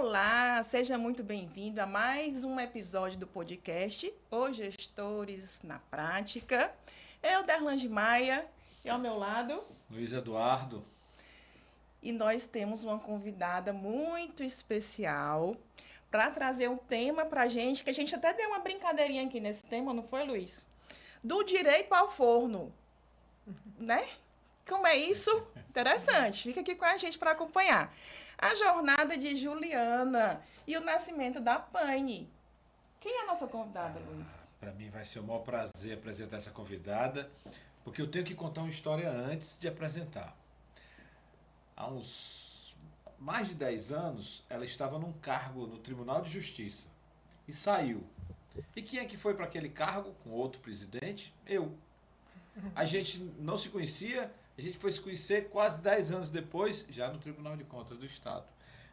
Olá, seja muito bem-vindo a mais um episódio do podcast Os Gestores na Prática. Eu, Derlange Maia, e ao meu lado... Luiz Eduardo. E nós temos uma convidada muito especial para trazer um tema para a gente, que a gente até deu uma brincadeirinha aqui nesse tema, não foi, Luiz? Do direito ao forno, né? Como é isso? Interessante. Fica aqui com a gente para acompanhar. A jornada de Juliana e o nascimento da Pane. Quem é a nossa convidada, Luiz? Para mim vai ser o maior prazer apresentar essa convidada, porque eu tenho que contar uma história antes de apresentar. Há uns mais de 10 anos, ela estava num cargo no Tribunal de Justiça e saiu. E quem é que foi para aquele cargo com outro presidente? Eu. A gente não se conhecia, a gente foi se conhecer quase 10 anos depois, já no Tribunal de Contas do Estado.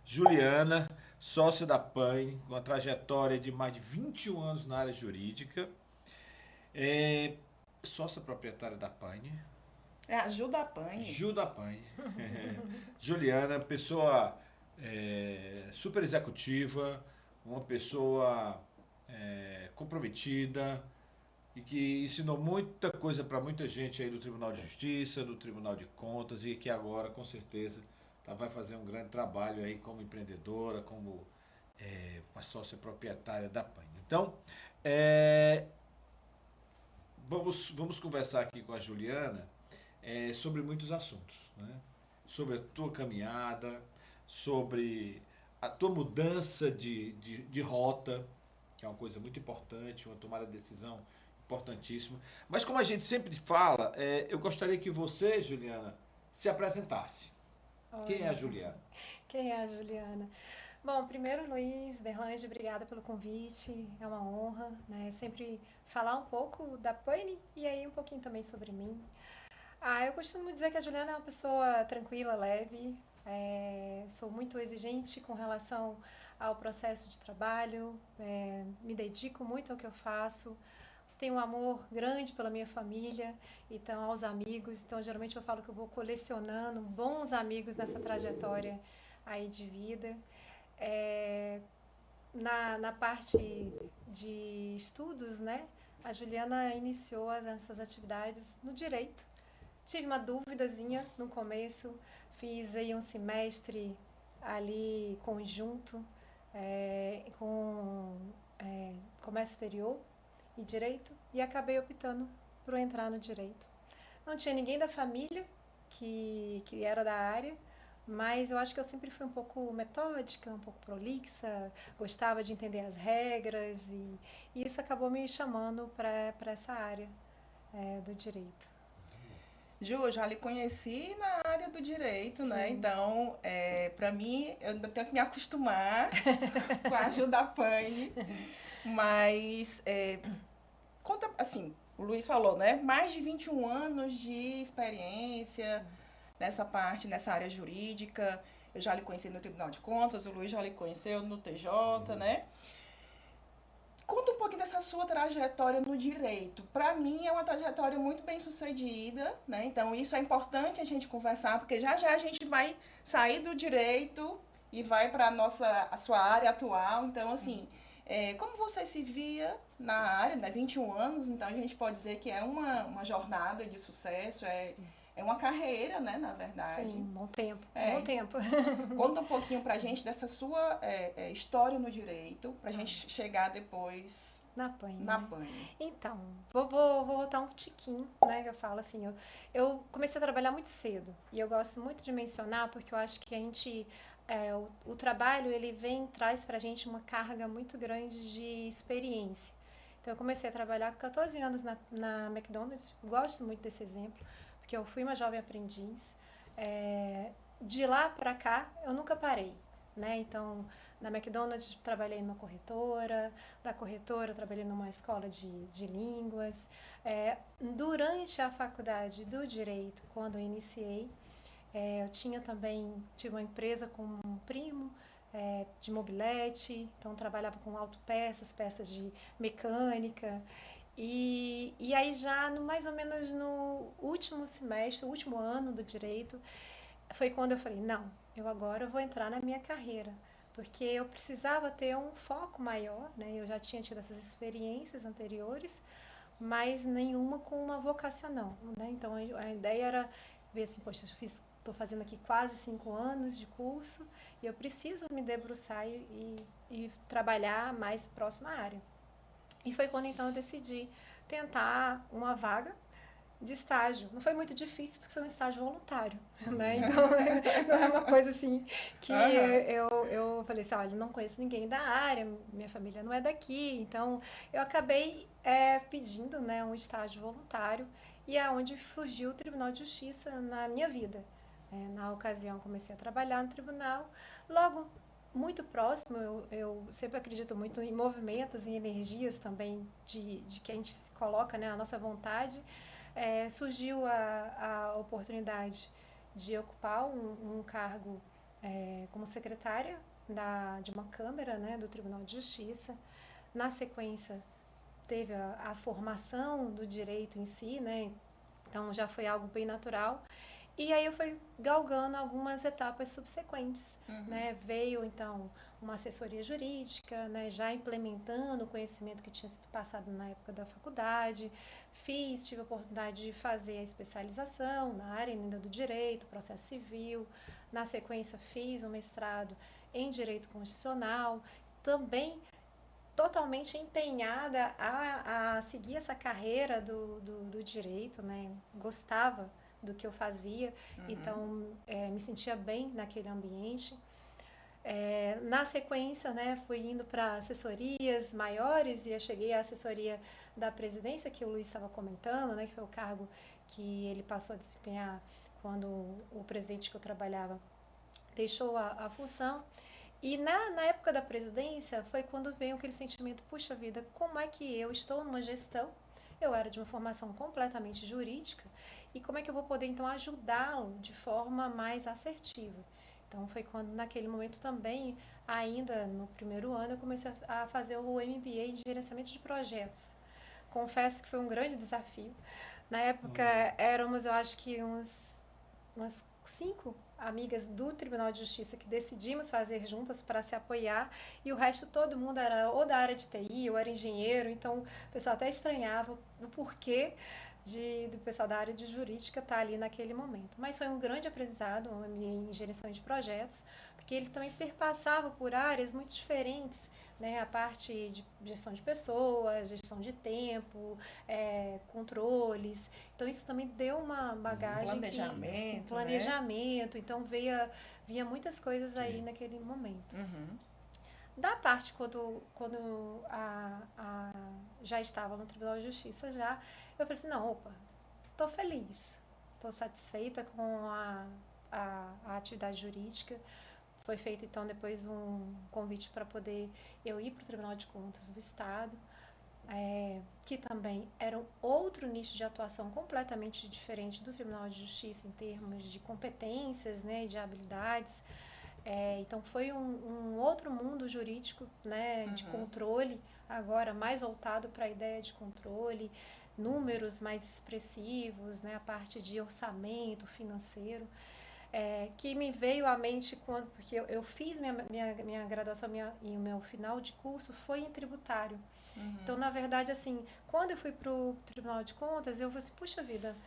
Juliana, sócia da Pane, com uma trajetória de mais de 21 anos na área jurídica, sócia proprietária da Pane. É a Ju da Pane. Ju da Pane. Juliana, pessoa super executiva, uma pessoa comprometida, e que ensinou muita coisa para muita gente aí do Tribunal de Justiça, do Tribunal de Contas, e que agora, com certeza, vai fazer um grande trabalho aí como empreendedora, como uma sócia proprietária da Pane. Então, vamos conversar aqui com a Juliana sobre muitos assuntos, né? Sobre a tua caminhada, sobre a tua mudança de rota, que é uma coisa muito importante, uma tomada de decisão importantíssima. Mas como a gente sempre fala, eu gostaria que você, Juliana, se apresentasse. Oi. Quem é a Juliana? Quem é a Juliana? Bom, primeiro, Luiz, Derlange, obrigada pelo convite, é uma honra, né? Sempre falar um pouco da Pane e aí um pouquinho também sobre mim. Eu costumo dizer que a Juliana é uma pessoa tranquila, leve, sou muito exigente com relação ao processo de trabalho, me dedico muito ao que eu faço, tenho um amor grande pela minha família, então aos amigos, então geralmente eu falo que eu vou colecionando bons amigos nessa trajetória aí de vida. Na parte de estudos, né, a Juliana iniciou essas atividades no direito. Tive uma duvidazinha no começo, fiz aí um semestre ali conjunto com comércio exterior e direito e acabei optando por entrar no direito. Não tinha ninguém da família que era da área, mas eu acho que eu sempre fui um pouco metódica, um pouco prolixa, gostava de entender as regras e isso acabou me chamando para essa área do direito. Ju, eu já lhe conheci na área do direito, né? Sim. Então, para mim, eu ainda tenho que me acostumar com a Ju da Pane. Mas, conta, assim, o Luiz falou, né? Mais de 21 anos de experiência nessa parte, nessa área jurídica. Eu já lhe conheci no Tribunal de Contas, o Luiz já lhe conheceu no TJ, né? Conta um pouquinho dessa sua trajetória no direito. Para mim, é uma trajetória muito bem sucedida, né? Então, isso é importante a gente conversar, porque já já a gente vai sair do direito e vai para a sua área atual. Então, assim, como você se via na área, né? 21 anos, então a gente pode dizer que é uma jornada de sucesso, é uma carreira, né, na verdade. Sim, bom tempo, bom tempo. Conta um pouquinho pra gente dessa sua história no direito, pra gente chegar depois na Pane. Na Pane. Então, vou voltar um tiquinho, né, que eu falo assim, eu comecei a trabalhar muito cedo, e eu gosto muito de mencionar, porque eu acho que a gente, o trabalho, ele traz pra gente uma carga muito grande de experiência. Então, eu comecei a trabalhar com 14 anos na McDonald's, gosto muito desse exemplo, porque eu fui uma jovem aprendiz. De lá para cá, eu nunca parei, né? Então, na McDonald's, trabalhei numa corretora, da corretora, trabalhei numa escola de línguas. Durante a faculdade do Direito, quando eu iniciei, eu tive uma empresa com um primo, de mobilete, então trabalhava com autopeças, peças de mecânica. E aí já mais ou menos no último semestre, o último ano do direito, foi quando eu falei, não, eu agora vou entrar na minha carreira. porque eu precisava ter um foco maior, né? Eu já tinha tido essas experiências anteriores, mas nenhuma com uma vocacional, né? Então a ideia era ver assim, poxa, estou fazendo aqui quase 5 anos de curso e eu preciso me debruçar e trabalhar mais próximo à área. E foi quando então eu decidi tentar uma vaga de estágio. Não foi muito difícil, porque foi um estágio voluntário, né? Então, não é uma coisa assim que eu falei assim, olha, não conheço ninguém da área, minha família não é daqui, então eu acabei pedindo, né, um estágio voluntário e é onde surgiu o Tribunal de Justiça na minha vida. Na ocasião, comecei a trabalhar no tribunal, logo muito próximo, eu sempre acredito muito em movimentos e energias também de que a gente se coloca, né, a nossa vontade. Surgiu a oportunidade de ocupar um cargo como secretária de uma Câmara, né, do Tribunal de Justiça. Na sequência, teve a formação do direito em si, né, então já foi algo bem natural. E aí eu fui galgando algumas etapas subsequentes, né? Veio, então, uma assessoria jurídica, né? Já implementando o conhecimento que tinha sido passado na época da faculdade. Tive a oportunidade de fazer a especialização na área ainda do direito, processo civil. Na sequência, fiz um mestrado em direito constitucional. Também totalmente empenhada a seguir essa carreira do direito, né? Gostava do que eu fazia, então me sentia bem naquele ambiente. Na sequência, né, fui indo para assessorias maiores e eu cheguei à assessoria da presidência, que o Luiz estava comentando, né, que foi o cargo que ele passou a desempenhar quando o presidente que eu trabalhava deixou a função. E na época da presidência foi quando veio aquele sentimento, puxa vida, como é que eu estou numa gestão? Eu era de uma formação completamente jurídica e como é que eu vou poder então ajudá-lo de forma mais assertiva? Então foi quando naquele momento também, ainda no primeiro ano, eu comecei a fazer o MBA em gerenciamento de projetos. Confesso que foi um grande desafio. Na época éramos, eu acho que umas 5 amigas do Tribunal de Justiça que decidimos fazer juntas para se apoiar e o resto todo mundo era ou da área de TI ou era engenheiro, então o pessoal até estranhava o porquê do pessoal da área de jurídica estar ali naquele momento. Mas foi um grande aprendizado, um MBA em gerenciamento de projetos, porque ele também perpassava por áreas muito diferentes, né, a parte de gestão de pessoas, gestão de tempo, controles. Então isso também deu uma bagagem. Planejamento, né? Então via muitas coisas aí naquele momento. Da parte quando já estava no Tribunal de Justiça eu falei assim, não, opa, estou feliz, estou satisfeita com a atividade jurídica. Foi feito, então, depois um convite para poder eu ir para o Tribunal de Contas do Estado, que também era um outro nicho de atuação completamente diferente do Tribunal de Justiça em termos de competências, né, e de habilidades. Então, foi um outro mundo jurídico, né, de controle, agora mais voltado para a ideia de controle, números mais expressivos, né, a parte de orçamento financeiro. Que me veio à mente porque eu fiz minha graduação e o meu final de curso foi em tributário. Então, na verdade, assim, quando eu fui para o Tribunal de Contas, eu falei assim, puxa vida,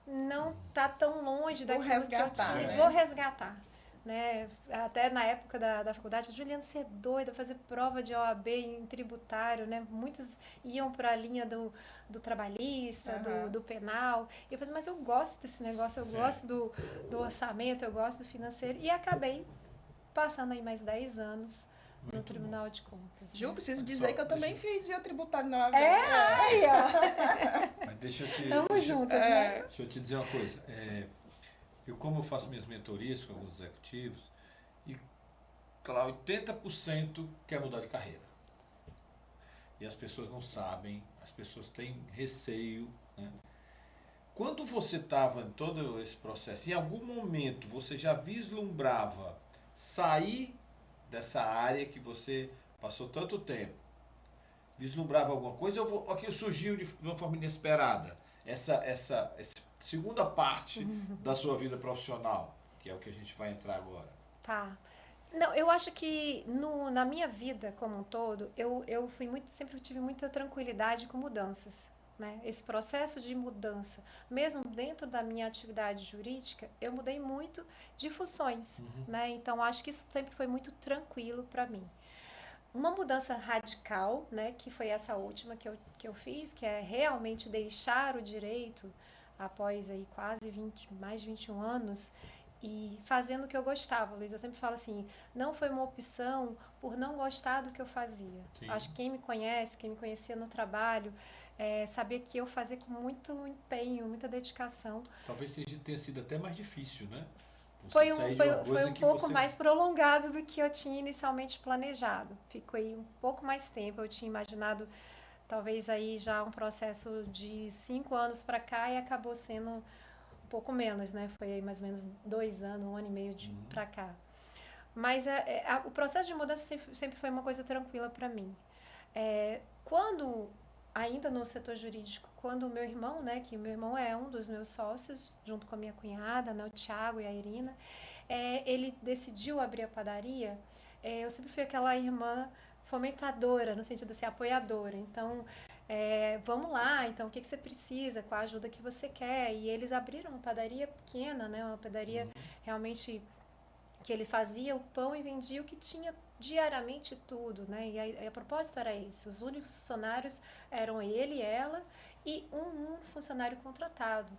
não está tão longe daquilo que eu tinha, né? Vou resgatar. Né? Até na época da faculdade, Juliana, você é doida, fazer prova de OAB em tributário, né? Muitos iam para a linha do trabalhista, do penal. E eu falei, mas eu gosto desse negócio, eu gosto do orçamento, eu gosto do financeiro. E acabei passando aí mais 10 anos no Tribunal de Contas. Ju, preciso dizer que eu também fiz via tributário na OAB. Aí, ó. Mas deixa eu te dizer uma coisa. Como eu faço minhas mentorias com alguns executivos, e claro, 80% quer mudar de carreira. E as pessoas não sabem, as pessoas têm receio, né? Quando você estava em todo esse processo, em algum momento você já vislumbrava sair dessa área que você passou tanto tempo? Vislumbrava alguma coisa ou aquilo surgiu de uma forma inesperada? Essa segunda parte da sua vida profissional, que é o que a gente vai entrar agora. Tá. Não, eu acho que na minha vida como um todo, eu fui sempre tive muita tranquilidade com mudanças, né? Esse processo de mudança, mesmo dentro da minha atividade jurídica, eu mudei muito de funções, né? Então, acho que isso sempre foi muito tranquilo para mim. Uma mudança radical, né, que foi essa última que eu fiz, que é realmente deixar o direito após aí quase 20, mais de 21 anos e fazendo o que eu gostava, Luiz. Eu sempre falo assim, não foi uma opção por não gostar do que eu fazia. Sim. Acho que quem me conhece, quem me conhecia no trabalho, sabia que eu fazia com muito empenho, muita dedicação. Talvez tenha sido até mais difícil, né? Você Foi sair um, de uma foi, foi coisa um que pouco você... mais prolongado do que eu tinha inicialmente planejado. Fiquei um pouco mais tempo. Eu tinha imaginado talvez aí já um processo de 5 anos para cá e acabou sendo um pouco menos, né? Foi aí mais ou menos 2 anos, 1 ano e meio para cá. Mas o processo de mudança sempre foi uma coisa tranquila para mim. Quando, ainda no setor jurídico, quando o meu irmão, né, que o meu irmão é um dos meus sócios, junto com a minha cunhada, né, o Thiago e a Irina, ele decidiu abrir a padaria, eu sempre fui aquela irmã fomentadora, no sentido assim, apoiadora. Então, vamos lá, então o que você precisa, qual a ajuda que você quer? E eles abriram uma padaria pequena, né, uma padaria realmente que ele fazia o pão e vendia o que tinha diariamente tudo, né? E a propósito era esse, os únicos funcionários eram ele e ela e um funcionário contratado,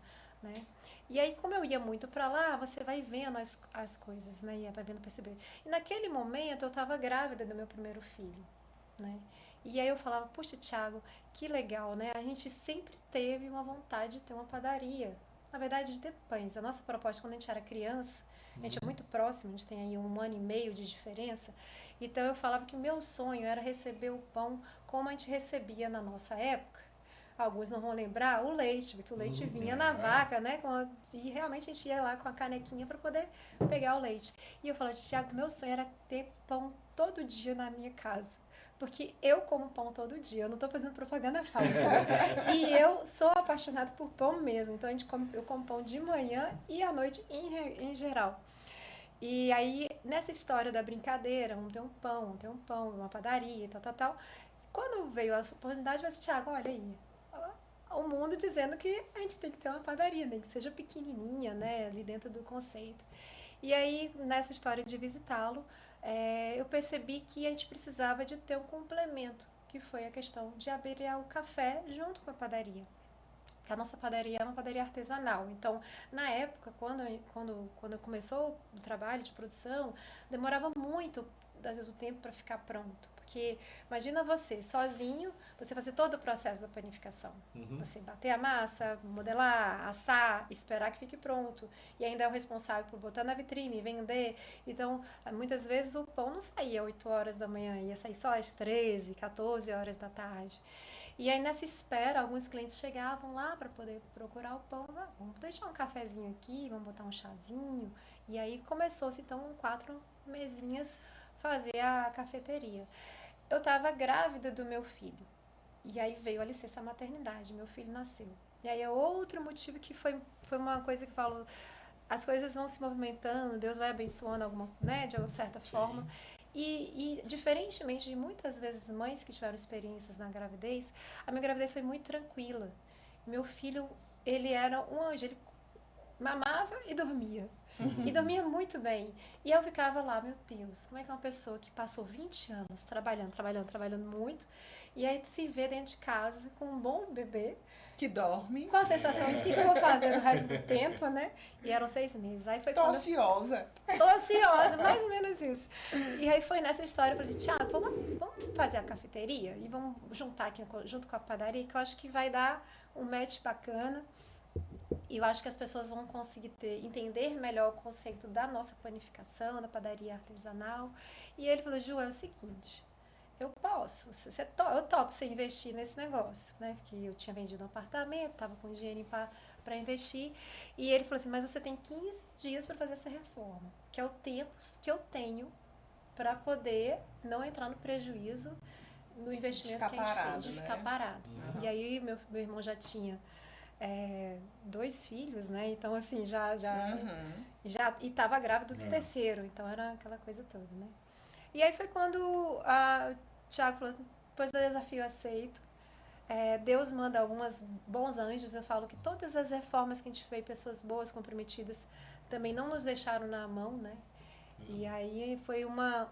né? E aí, como eu ia muito para lá, você vai vendo as coisas, né? E vai vendo, perceber. E naquele momento eu estava grávida do meu primeiro filho, né? E aí eu falava, puxa, Thiago, que legal, né? A gente sempre teve uma vontade de ter uma padaria. Na verdade, de ter pães. A nossa proposta, quando a gente era criança, a gente é muito próximo, a gente tem aí 1 ano e meio de diferença. Então eu falava que o meu sonho era receber o pão como a gente recebia na nossa época. Alguns não vão lembrar o leite, porque o leite vinha na vaca, né? E realmente a gente ia lá com a canequinha para poder pegar o leite. E eu falava, Tiago, meu sonho era ter pão todo dia na minha casa. Porque eu como pão todo dia, eu não estou fazendo propaganda falsa. E eu sou apaixonada por pão mesmo. Então eu como pão de manhã e à noite em geral. E aí, nessa história da brincadeira, um tem um pão, uma padaria, tal, tal, tal. Quando veio a oportunidade, eu falei assim, Thiago, olha aí, o mundo dizendo que a gente tem que ter uma padaria, nem que seja pequenininha, né, ali dentro do conceito. E aí, nessa história de visitá-lo, eu percebi que a gente precisava de ter um complemento, que foi a questão de abrir o café junto com a padaria. A nossa padaria é uma padaria artesanal. Então, na época, quando começou o trabalho de produção, demorava muito, às vezes, o tempo para ficar pronto. Porque imagina você, sozinho, você fazer todo o processo da panificação. Você bater a massa, modelar, assar, esperar que fique pronto. E ainda é o responsável por botar na vitrine, vender. Então, muitas vezes o pão não saía às 8 horas da manhã, ia sair só às 13, 14 horas da tarde. E aí, nessa espera, alguns clientes chegavam lá para poder procurar o pão. Vamos deixar um cafezinho aqui, vamos botar um chazinho. E aí começou-se, então, 4 mesinhas fazer a cafeteria. Eu estava grávida do meu filho. E aí veio a licença maternidade, meu filho nasceu. E aí é outro motivo que foi uma coisa que falou, as coisas vão se movimentando, Deus vai abençoando né, de uma certa forma. E diferentemente de muitas vezes mães que tiveram experiências na gravidez, a minha gravidez foi muito tranquila. Meu filho, ele era um anjo, ele mamava e dormia. E dormia muito bem. E eu ficava lá, meu Deus, como é que é uma pessoa que passou 20 anos trabalhando muito, e aí se vê dentro de casa com um bom bebê, Que dorme. com a sensação de o que eu vou fazer no resto do tempo, né? E eram 6 meses. Aí foi Tô ociosa. Tô ansiosa, mais ou menos isso. E aí foi nessa história, eu falei, Tiago, vamos fazer a cafeteria e vamos juntar aqui junto com a padaria, que eu acho que vai dar um match bacana. E eu acho que as pessoas vão conseguir entender melhor o conceito da nossa panificação, da padaria artesanal. E ele falou, Ju, é o seguinte, eu posso, eu topo você investir nesse negócio, né? Porque eu tinha vendido um apartamento, tava com dinheiro para investir. E ele falou assim, mas você tem 15 dias para fazer essa reforma, que é o tempo que eu tenho para poder não entrar no prejuízo no investimento que a gente fez, de ficar parado. E aí meu irmão já tinha 2 filhos, né? Então, assim, Uhum. e estava grávida do É. terceiro, então era aquela coisa toda, né? E aí foi quando o Tiago falou, pois é, desafio aceito. Deus manda alguns bons anjos. Eu falo que todas as reformas que a gente fez, pessoas boas, comprometidas, também não nos deixaram na mão, né? E aí foi uma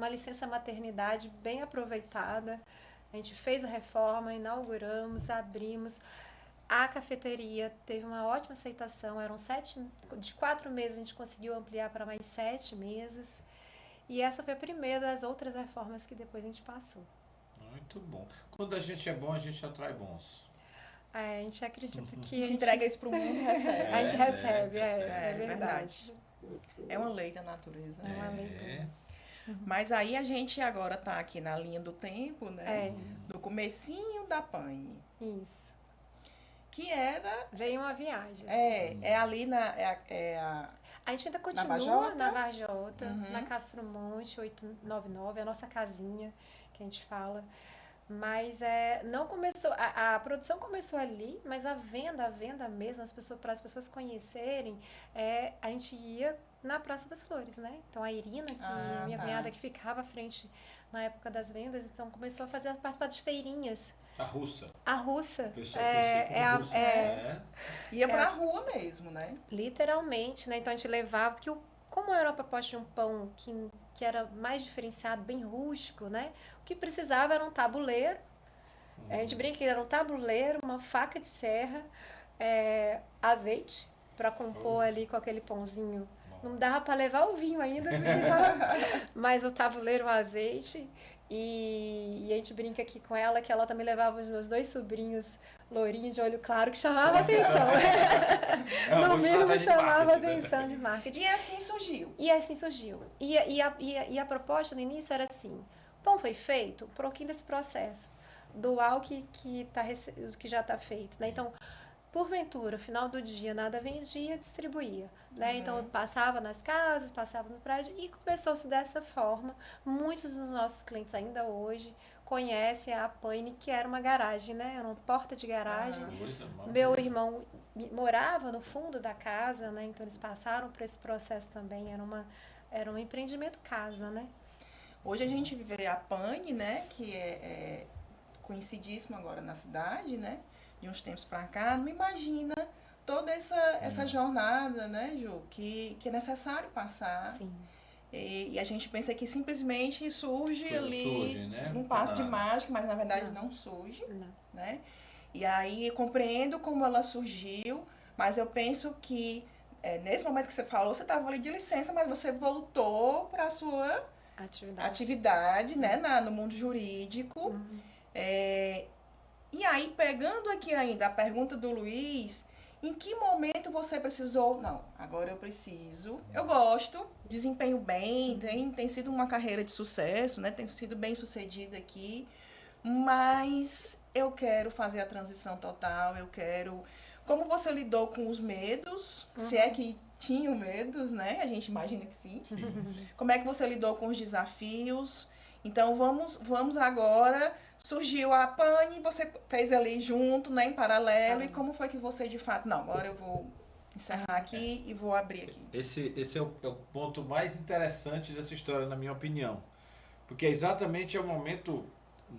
licença maternidade bem aproveitada. A gente fez a reforma, inauguramos, abrimos. A cafeteria teve uma ótima aceitação. De 4 meses a gente conseguiu ampliar para mais 7 meses. E essa foi a primeira das outras reformas que depois a gente passou. Muito bom. Quando a gente é bom, a gente atrai bons. A gente acredita A que gente entrega isso pro mundo e recebe. a gente recebe, É verdade. É uma lei da natureza. É uma lei É. boa. Mas aí a gente agora tá aqui na linha do tempo, né? É, Do comecinho da Pane. isso. Que era... Veio uma viagem. É ali na... A gente ainda continua Varjota? na Varjota, Uhum. na Castro Monte 899, a nossa casinha, que a gente fala. Mas não começou, a produção começou ali, mas a venda mesmo, para as pessoas conhecerem, a gente ia na Praça das Flores, né? Então a Irina, que minha tá. cunhada que ficava à frente na época das vendas, então começou a participar de feirinhas. A russa. A russa O pessoal conhecia como russa. Ia pra rua mesmo, né? literalmente, né? Então a gente levava, porque como era uma proposta de um pão que era mais diferenciado, bem rústico, né? O que precisava era um tabuleiro. A gente brinca que era um tabuleiro, uma faca de serra, azeite para compor ali com aquele pãozinho. Não dava para levar o vinho ainda, mas o tabuleiro, o azeite. E a gente brinca aqui com ela que ela também levava os meus 2 sobrinhos lourinhos de olho claro que chamava atenção. No mínimo chamava atenção de marketing. E assim surgiu. E assim surgiu. E a proposta no início era assim: o pão foi feito, um pouquinho desse processo, doar o que já está feito, né? Então, porventura, final do dia, nada vendia, distribuía, né? Então, eu passava nas casas, passava no prédio e começou-se dessa forma. Muitos dos nossos clientes ainda hoje conhecem a Pane, que era uma garagem, né? Era uma porta de garagem. Meu irmão morava no fundo da casa, né? Então, eles passaram por esse processo também. Era um empreendimento casa, né? Hoje a gente vê a Pane, né? Que é conhecidíssima agora na cidade, né? De uns tempos para cá, não imagina toda essa jornada, né, Ju, que é necessário passar. Sim. E a gente pensa que simplesmente surge ali né? num passo de mágica, mas na verdade não surge, Não. né? E aí eu compreendo como ela surgiu, mas eu penso que nesse momento que você falou, você estava ali de licença, mas você voltou para a sua atividade, né, no mundo jurídico. E aí, pegando aqui ainda a pergunta do Luiz, em que momento você precisou? Não, agora eu preciso. Eu gosto, desempenho bem, tem sido uma carreira de sucesso, né? Tem sido bem sucedida aqui, mas eu quero fazer a transição total, eu quero... Como você lidou com os medos, se é que tinham medos, né? A gente imagina que sim. Como é que você lidou com os desafios? Então, vamos agora... Surgiu a Pane, você fez ali junto, né, em paralelo, e como foi que você, de fato, não, agora eu vou encerrar aqui e vou abrir aqui. Esse é o ponto mais interessante dessa história, na minha opinião. Porque exatamente é o momento,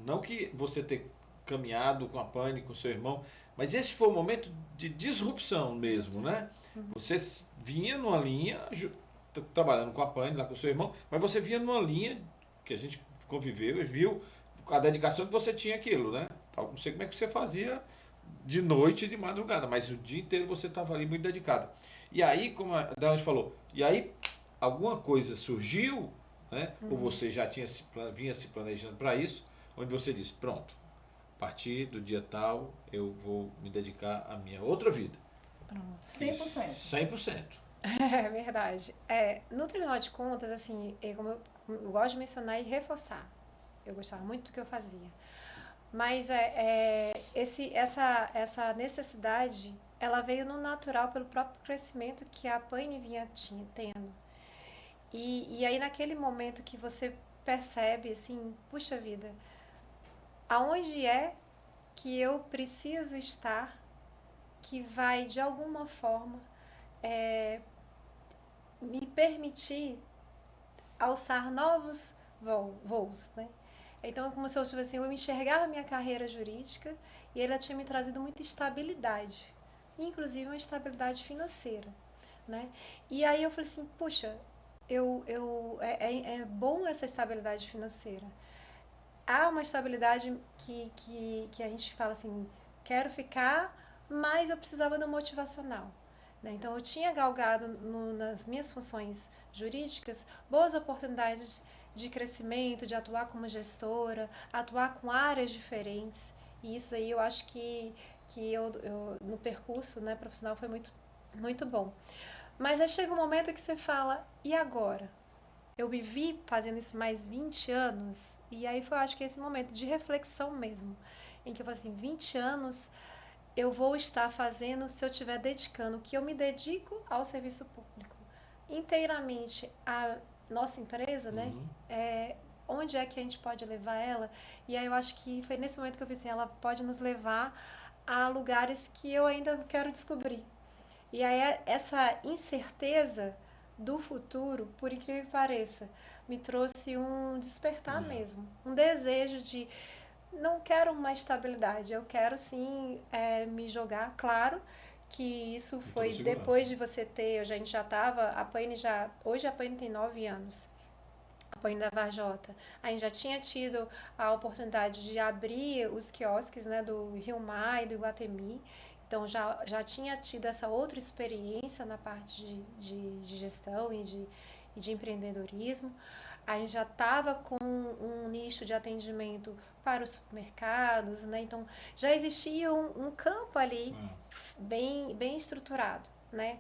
não que você ter caminhado com a Pane, com seu irmão, mas esse foi o momento de disrupção mesmo, né? Você vinha numa linha, trabalhando com a Pane, lá com o seu irmão, mas você vinha numa linha que a gente conviveu e viu a dedicação que você tinha aquilo, né? Não sei como é que você fazia de noite e de madrugada, mas o dia inteiro você estava ali muito dedicado. E aí, como a Dani falou, e aí alguma coisa surgiu, né? Ou você já vinha se planejando para isso, onde você disse, pronto, a partir do dia tal eu vou me dedicar à minha outra vida. Pronto. 100%. 100%. É verdade. No Tribunal de Contas, assim, como eu gosto de mencionar e reforçar, eu gostava muito do que eu fazia. Mas essa necessidade, ela veio no natural pelo próprio crescimento que a Pane vinha tendo. E aí, naquele momento que você percebe, assim, puxa vida, aonde é que eu preciso estar que vai, de alguma forma, me permitir alçar novos voos, né? Então, como se eu tivesse assim, eu enxergava a minha carreira jurídica e ela tinha me trazido muita estabilidade, inclusive uma estabilidade financeira, né? E aí eu falei assim, puxa, é bom essa estabilidade financeira. Há uma estabilidade que a gente fala assim, quero ficar, mas eu precisava do motivacional. Né? Então, eu tinha galgado nas minhas funções jurídicas boas oportunidades de crescimento, de atuar como gestora, atuar com áreas diferentes. E isso aí eu acho que no percurso, né, profissional foi muito, muito bom. Mas aí chega um momento que você fala, e agora? Eu me vi fazendo isso mais 20 anos, e aí foi, acho que esse momento de reflexão mesmo, em que eu falei assim, 20 anos eu vou estar fazendo se eu estiver dedicando o que eu me dedico ao serviço público inteiramente à nossa empresa, né? Onde é que a gente pode levar ela? E aí eu acho que foi nesse momento que eu pensei, ela pode nos levar a lugares que eu ainda quero descobrir. E aí essa incerteza do futuro, por incrível que pareça, me trouxe um despertar mesmo, um desejo de não quero uma estabilidade, eu quero sim me jogar. Claro que isso foi depois de você ter, a gente já estava, hoje a Paine tem 9 anos, a Paine da Varjota, a gente já tinha tido a oportunidade de abrir os quiosques, né, do Rio Mar e do Iguatemi, então já tinha tido essa outra experiência na parte de gestão e de empreendedorismo. A gente já estava com um nicho de atendimento para os supermercados, né? Então já existia um campo ali bem estruturado, né?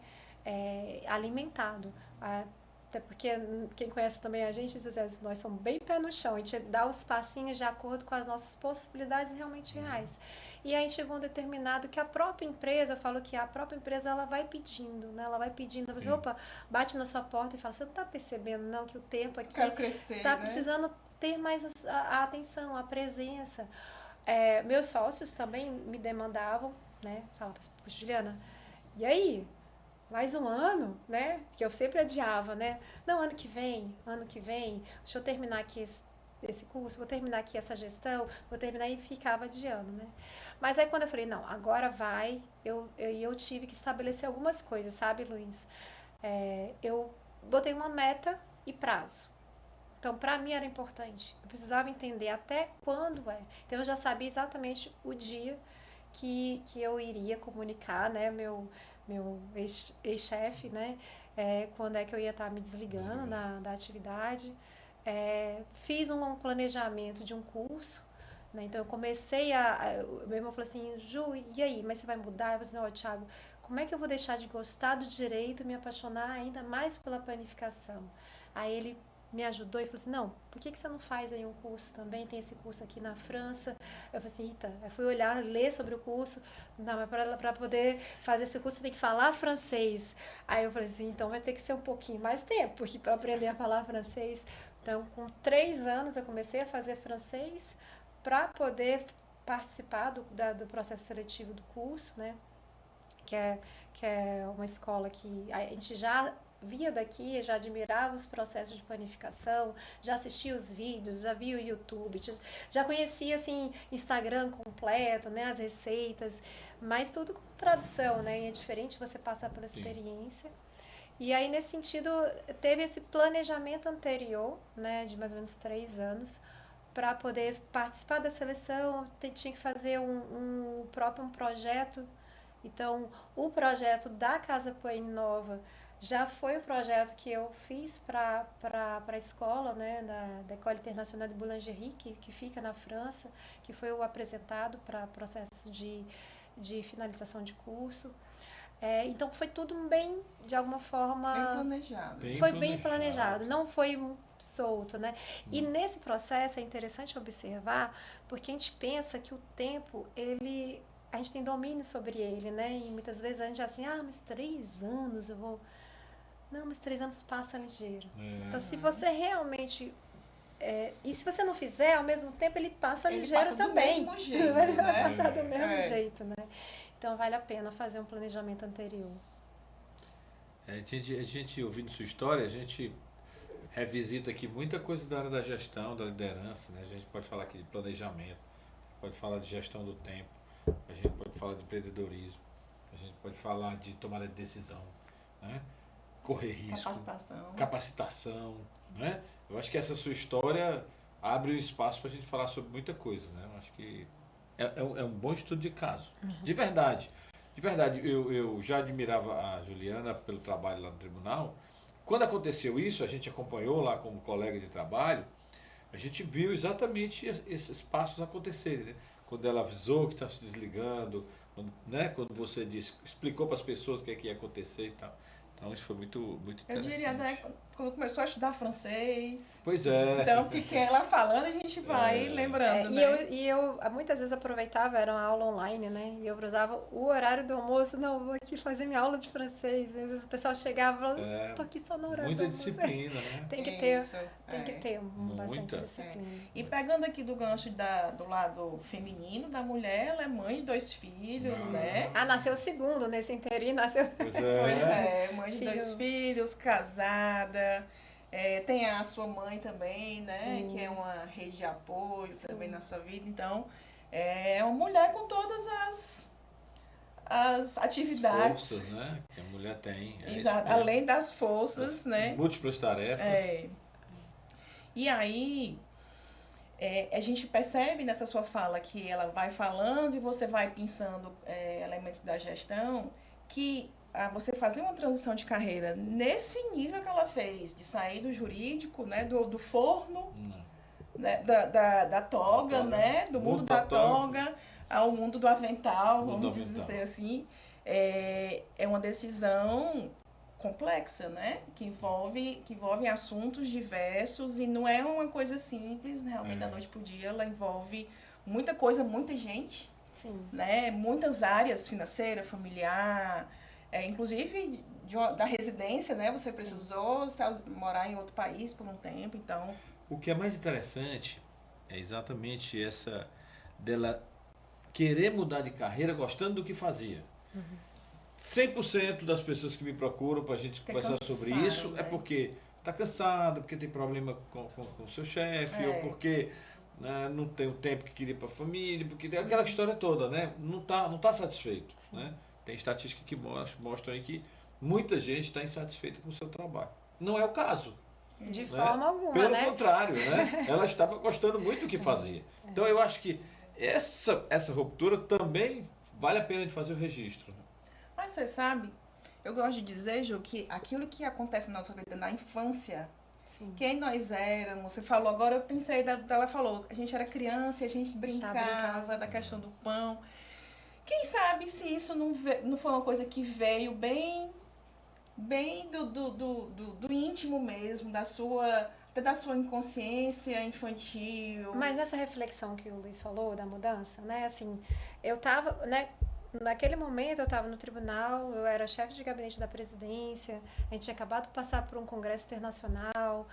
Alimentado. Até porque quem conhece também a gente, nós somos bem pé no chão, a gente dá os passinhos de acordo com as nossas possibilidades realmente reais. E aí chegou um determinado que a própria empresa, eu falo que a própria empresa ela vai pedindo, né? Ela vai pedindo, ela fala, opa, bate na sua porta e fala, você não está percebendo não que o tempo aqui está precisando ter mais a atenção, a presença. Meus sócios também me demandavam, né? Falavam, puxa, Juliana, e aí? Mais um ano, né? Que eu sempre adiava, né? Não, ano que vem, deixa eu terminar aqui esse curso, vou terminar aqui essa gestão, vou terminar e ficava adiando, né? Mas aí quando eu falei, não, agora vai, eu tive que estabelecer algumas coisas, sabe, Luiz? Eu botei uma meta e prazo. Então, para mim era importante. Eu precisava entender até quando é. Então, eu já sabia exatamente o dia que eu iria comunicar, né, meu ex-chefe, né, quando é que eu ia estar me desligando da atividade. Fiz um planejamento de um curso, né, então eu comecei meu irmão falou assim, Ju, e aí, mas você vai mudar? Eu falei assim, ó, Thiago, como é que eu vou deixar de gostar do direito e me apaixonar ainda mais pela planificação? Aí ele me ajudou e falou assim, não, por que você não faz aí um curso também? Tem esse curso aqui na França. Eu falei assim, eita, eu fui olhar, ler sobre o curso. Não, mas para poder fazer esse curso você tem que falar francês. Aí eu falei assim, então vai ter que ser um pouquinho mais tempo, porque para aprender a falar francês. Então, com 3 anos eu comecei a fazer francês para poder participar do processo seletivo do curso, né? Que é uma escola que a gente já via daqui, já admirava os processos de planificação, já assistia os vídeos, já via o YouTube, já conhecia assim Instagram completo, né, as receitas, mas tudo com tradução, né? E é diferente você passar pela experiência. E aí nesse sentido teve esse planejamento anterior, né, de mais ou menos 3 anos para poder participar da seleção, tinha que fazer um projeto. Então, o projeto da Casa Paine Nova já foi o projeto que eu fiz para a escola, né, da École Internationale de Boulangerie, que fica na França, que foi o apresentado para processo de finalização de curso. Então, foi tudo bem, de alguma forma... Bem planejado. Foi bem planejado, não foi solto, né? E nesse processo é interessante observar, porque a gente pensa que o tempo, a gente tem domínio sobre ele, né? E muitas vezes a gente assim, mas 3 anos eu vou... Não, mas 3 anos passa ligeiro. Então, se você realmente... e se você não fizer, ao mesmo tempo, ele passa ligeiro também. Do mesmo jeito, ele vai né? passar do mesmo jeito, né? Então, vale a pena fazer um planejamento anterior. A gente, ouvindo sua história, a gente revisita aqui muita coisa da área da gestão, da liderança, né? A gente pode falar aqui de planejamento, pode falar de gestão do tempo, a gente pode falar de empreendedorismo, a gente pode falar de tomada de decisão, né? Correr risco, capacitação, né? Eu acho que essa sua história abre um espaço para a gente falar sobre muita coisa, né? Eu acho que é um bom estudo de caso, de verdade. De verdade, eu já admirava a Juliana pelo trabalho lá no tribunal. Quando aconteceu isso, a gente acompanhou lá como colega de trabalho, a gente viu exatamente esses passos acontecerem, né? Quando ela avisou que estava se desligando, né? Quando você explicou para as pessoas o que ia acontecer e tal. Então isso foi muito, muito interessante. Eu diria até quando começou a estudar francês. Pois é. Então, pequena, ela falando, a gente vai lembrando, né? E eu muitas vezes aproveitava, era uma aula online, né? E eu usava o horário do almoço, não, vou aqui fazer minha aula de francês. Às vezes o pessoal chegava e falava, tô aqui só no horário muita do almoço. Disciplina, né? Tem que ter bastante disciplina. E pegando aqui do gancho do lado feminino da mulher, ela é mãe de 2 filhos, né? Nasceu o segundo nesse inteirinho, nasceu... Pois mãe de 2 filhos, casada. Tem a sua mãe também, né? Sim. Que é uma rede de apoio também na sua vida. Então, é uma mulher com todas as atividades. Forças, né? Que a mulher tem. Exato. Além das forças, né? Múltiplas tarefas. E aí, a gente percebe nessa sua fala que ela vai falando e você vai pensando elementos da gestão que você fazer uma transição de carreira nesse nível que ela fez, de sair do jurídico, né, do forno, né, da toga, né, do mundo da toga ao mundo do avental, vamos dizer assim, é uma decisão complexa, né, que envolve assuntos diversos e não é uma coisa simples, realmente da noite pro dia, ela envolve muita coisa, muita gente, né, muitas áreas, financeira, familiar. Inclusive da residência, né? Você precisou morar em outro país por um tempo, então... O que é mais interessante é exatamente essa dela querer mudar de carreira gostando do que fazia. 100% das pessoas que me procuram para a gente conversar sobre isso, né? É porque está cansado, porque tem problema com o seu chefe, ou porque não tem o tempo que queria para a família, porque tem aquela história toda, né? Não tá satisfeito, né? Tem estatísticas que mostram aí que muita gente está insatisfeita com o seu trabalho. Não é o caso. De forma alguma, Pelo contrário, né? Ela estava gostando muito do que fazia. Então, eu acho que essa ruptura também vale a pena de fazer o registro. Mas você sabe, eu gosto de dizer, Ju, que aquilo que acontece na nossa vida na infância, quem nós éramos, você falou, agora eu pensei, ela falou, a gente era criança e a gente brincava da questão do pão. Quem sabe se isso não foi uma coisa que veio bem do íntimo mesmo, até da sua inconsciência infantil. Mas nessa reflexão que o Luiz falou, da mudança, né, assim, eu tava, né, naquele momento eu estava no tribunal, eu era chefe de gabinete da presidência, a gente tinha acabado de passar por um congresso internacional,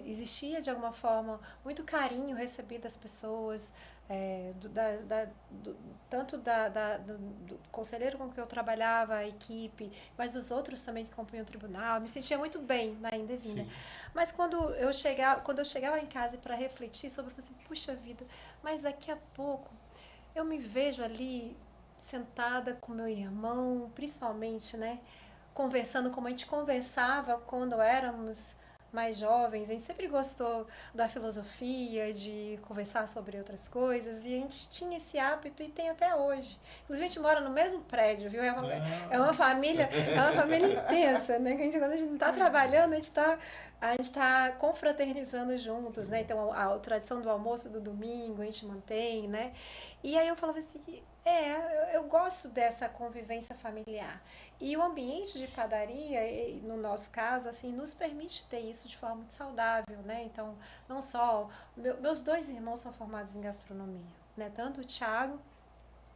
existia de alguma forma muito carinho recebido das pessoas, tanto do conselheiro com que eu trabalhava, a equipe, mas dos outros também que compunham o tribunal. Me sentia muito bem na Indevina. Mas quando eu chegava em casa para refletir sobre, assim, puxa vida, mas daqui a pouco eu me vejo ali sentada com meu irmão, principalmente, né, conversando como a gente conversava quando éramos mais jovens. A gente sempre gostou da filosofia, de conversar sobre outras coisas, e a gente tinha esse hábito e tem até hoje. Inclusive, a gente mora no mesmo prédio, viu? É uma família intensa, né? Que quando a gente não está trabalhando, a gente tá confraternizando juntos, né? Então, a tradição do almoço do domingo a gente mantém, né? E aí eu falava assim, eu gosto dessa convivência familiar. E o ambiente de padaria, no nosso caso, assim, nos permite ter isso de forma muito saudável, né? Então, não só... Meus 2 irmãos são formados em gastronomia, né? Tanto o Thiago,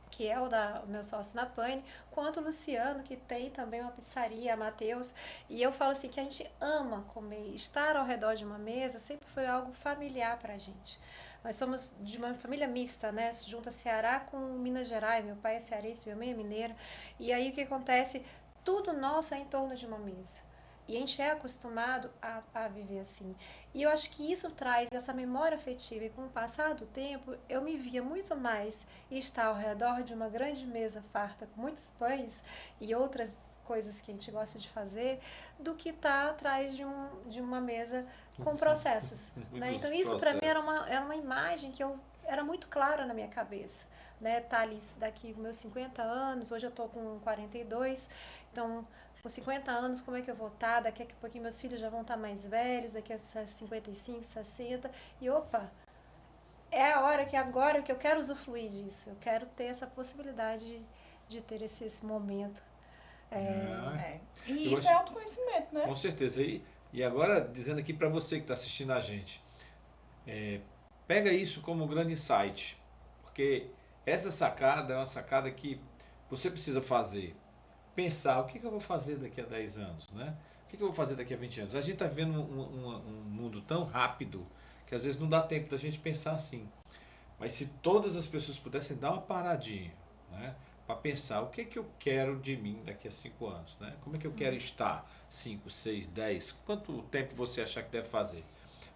que é o meu sócio na Pane, quanto o Luciano, que tem também uma pizzaria, a Matheus. E eu falo assim que a gente ama comer, estar ao redor de uma mesa sempre foi algo familiar para a gente. Nós somos de uma família mista, né? Junta Ceará com Minas Gerais. Meu pai é cearense, minha mãe é mineira. E aí o que acontece? Tudo nosso é em torno de uma mesa. E a gente é acostumado a viver assim. E eu acho que isso traz essa memória afetiva. E com o passar do tempo, eu me via muito mais estar ao redor de uma grande mesa farta com muitos pães e outras coisas que a gente gosta de fazer, do que estar atrás de uma mesa com processos. Né? Então isso para mim era uma imagem que era muito clara na minha cabeça. Né? Tá ali daqui com meus 50 anos, hoje eu estou com 42, então com 50 anos, como é que eu vou estar? Daqui a pouquinho meus filhos já vão estar mais velhos, daqui a 55, 60, e opa, é a hora que agora que eu quero usufruir disso, eu quero ter essa possibilidade de ter esse momento. E isso é autoconhecimento, né? Com certeza. E agora, dizendo aqui para você que está assistindo a gente, pega isso como um grande insight, porque essa sacada é uma sacada que você precisa fazer. Pensar o que eu vou fazer daqui a 10 anos, né? O que eu vou fazer daqui a 20 anos? A gente está vivendo um mundo tão rápido que às vezes não dá tempo da gente pensar assim. Mas se todas as pessoas pudessem dar uma paradinha, né? Para pensar o que eu quero de mim daqui a 5 anos, né? Como é que eu quero estar 5, 6, 10? Quanto tempo você achar que deve fazer?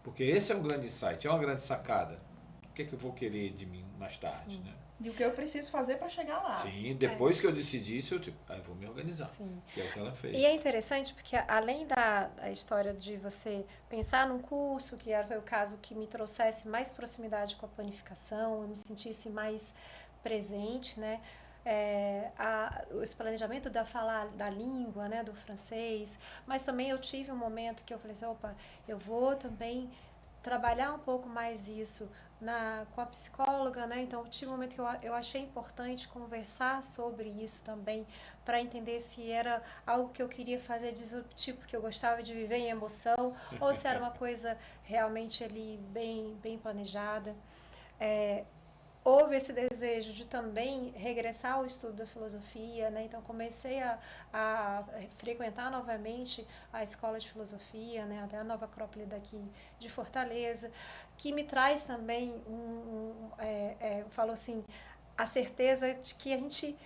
Porque esse é um grande insight, é uma grande sacada. O que eu vou querer de mim mais tarde, né? E o que eu preciso fazer para chegar lá. Sim, depois que eu decidi isso, eu vou me organizar. Sim. Que é o que ela fez. E é interessante porque além da história de você pensar num curso, que foi o caso que me trouxesse mais proximidade com a planificação, eu me sentisse mais presente, né? Esse planejamento da falar da língua, né, do francês, mas também eu tive um momento que eu falei assim, opa, eu vou também trabalhar um pouco mais isso com a psicóloga, né? Então, tive um momento que eu achei importante conversar sobre isso também, para entender se era algo que eu queria fazer disruptivo, porque eu gostava de viver em emoção, ou se era uma coisa realmente ali bem planejada. Houve esse desejo de também regressar ao estudo da filosofia, né? Então comecei a frequentar novamente a escola de filosofia, né? Até a Nova Acrópole daqui de Fortaleza, que me traz também falou assim, a certeza de que a gente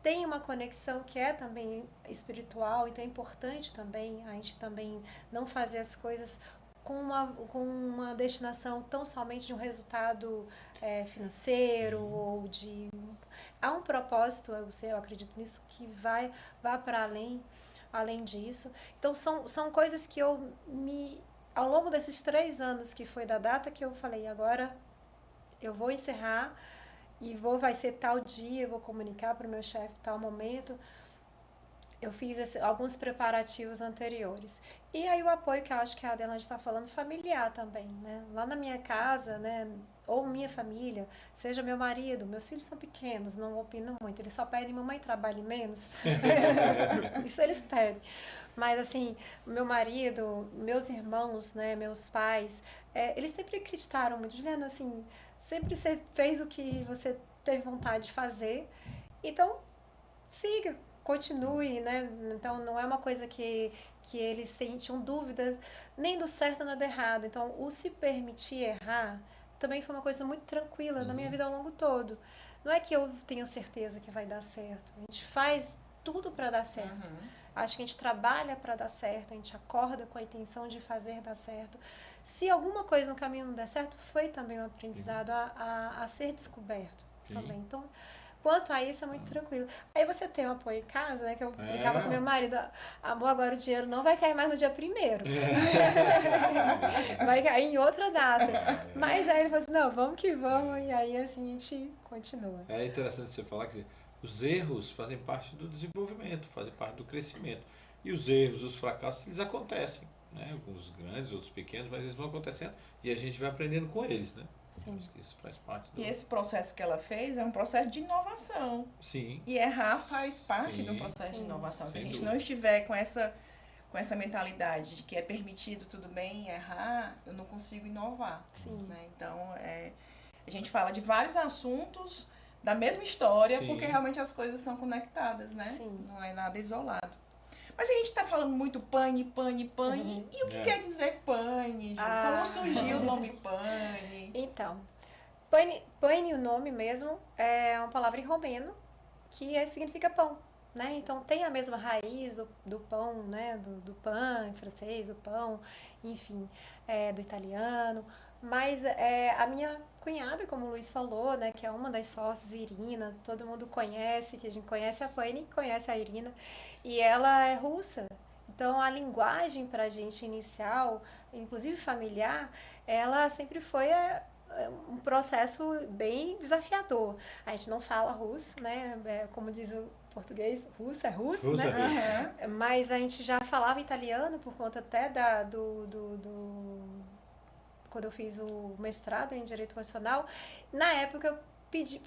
tem uma conexão que é também espiritual, então é importante também a gente também não fazer as coisas com uma destinação tão somente de um resultado financeiro ou de... Há um propósito, eu acredito nisso, que vai para além disso. Então, são coisas que ao longo desses 3 anos, que foi da data que eu falei, agora eu vou encerrar e vai ser tal dia, eu vou comunicar para o meu chefe tal momento. Eu fiz alguns preparativos anteriores. E aí o apoio que eu acho que a Adelaide está falando, familiar também, né? Lá na minha casa, né? Ou minha família, seja meu marido, meus filhos são pequenos, não opinam muito, eles só pedem, mamãe, trabalhe menos. Isso eles pedem. Mas assim, meu marido, meus irmãos, né? Meus pais, eles sempre acreditaram muito. Juliana, assim, sempre você fez o que você teve vontade de fazer. Então, siga, continue, né? Então não é uma coisa que eles sentiam dúvidas nem do certo nem do errado. Então o se permitir errar também foi uma coisa muito tranquila na minha vida ao longo todo. Não é que eu tenho certeza que vai dar certo. A gente faz tudo para dar certo. Acho que a gente trabalha para dar certo, a gente acorda com a intenção de fazer dar certo. Se alguma coisa no caminho não der certo, foi também um aprendizado a ser descoberto também. Então, quanto a isso, é muito tranquilo. Aí você tem um apoio em casa, né? Que eu brincava com meu marido, amor, agora o dinheiro não vai cair mais no dia 1º. Vai cair em outra data. Mas aí ele falou assim, não, vamos que vamos. E aí, assim, a gente continua. É interessante você falar que os erros fazem parte do desenvolvimento, fazem parte do crescimento. E os erros, os fracassos, eles acontecem. Né? Alguns grandes, outros pequenos, mas eles vão acontecendo e a gente vai aprendendo com eles, né? Sim. Isso faz parte do... E esse processo que ela fez é um processo de inovação. Sim. E errar faz parte do processo de inovação. Se a gente não estiver com essa mentalidade de que é permitido, tudo bem, errar, eu não consigo inovar. Sim. Né? Então, a gente fala de vários assuntos, da mesma história, Sim. porque realmente as coisas são conectadas, né? Sim. Não é nada isolado. Mas a gente tá falando muito pane, pane, pane. E o que quer dizer pane, Ju? Como surgiu o nome pane? Então, pane, o nome mesmo, é uma palavra em romeno que significa pão, né? Então tem a mesma raiz do pão, né? Do pão em francês, do pão, enfim, do italiano. Mas a minha cunhada, como o Luiz falou, né? Que é uma das sócias, Irina, todo mundo conhece, que a gente conhece a Pane, conhece a Irina, e ela é russa. Então a linguagem para a gente inicial, inclusive familiar, ela sempre foi um processo bem desafiador. A gente não fala russo, né? Como diz o português, russo é russo, Russo né? Aham. Mas a gente já falava italiano por conta até quando eu fiz o mestrado em Direito Constitucional. Na época eu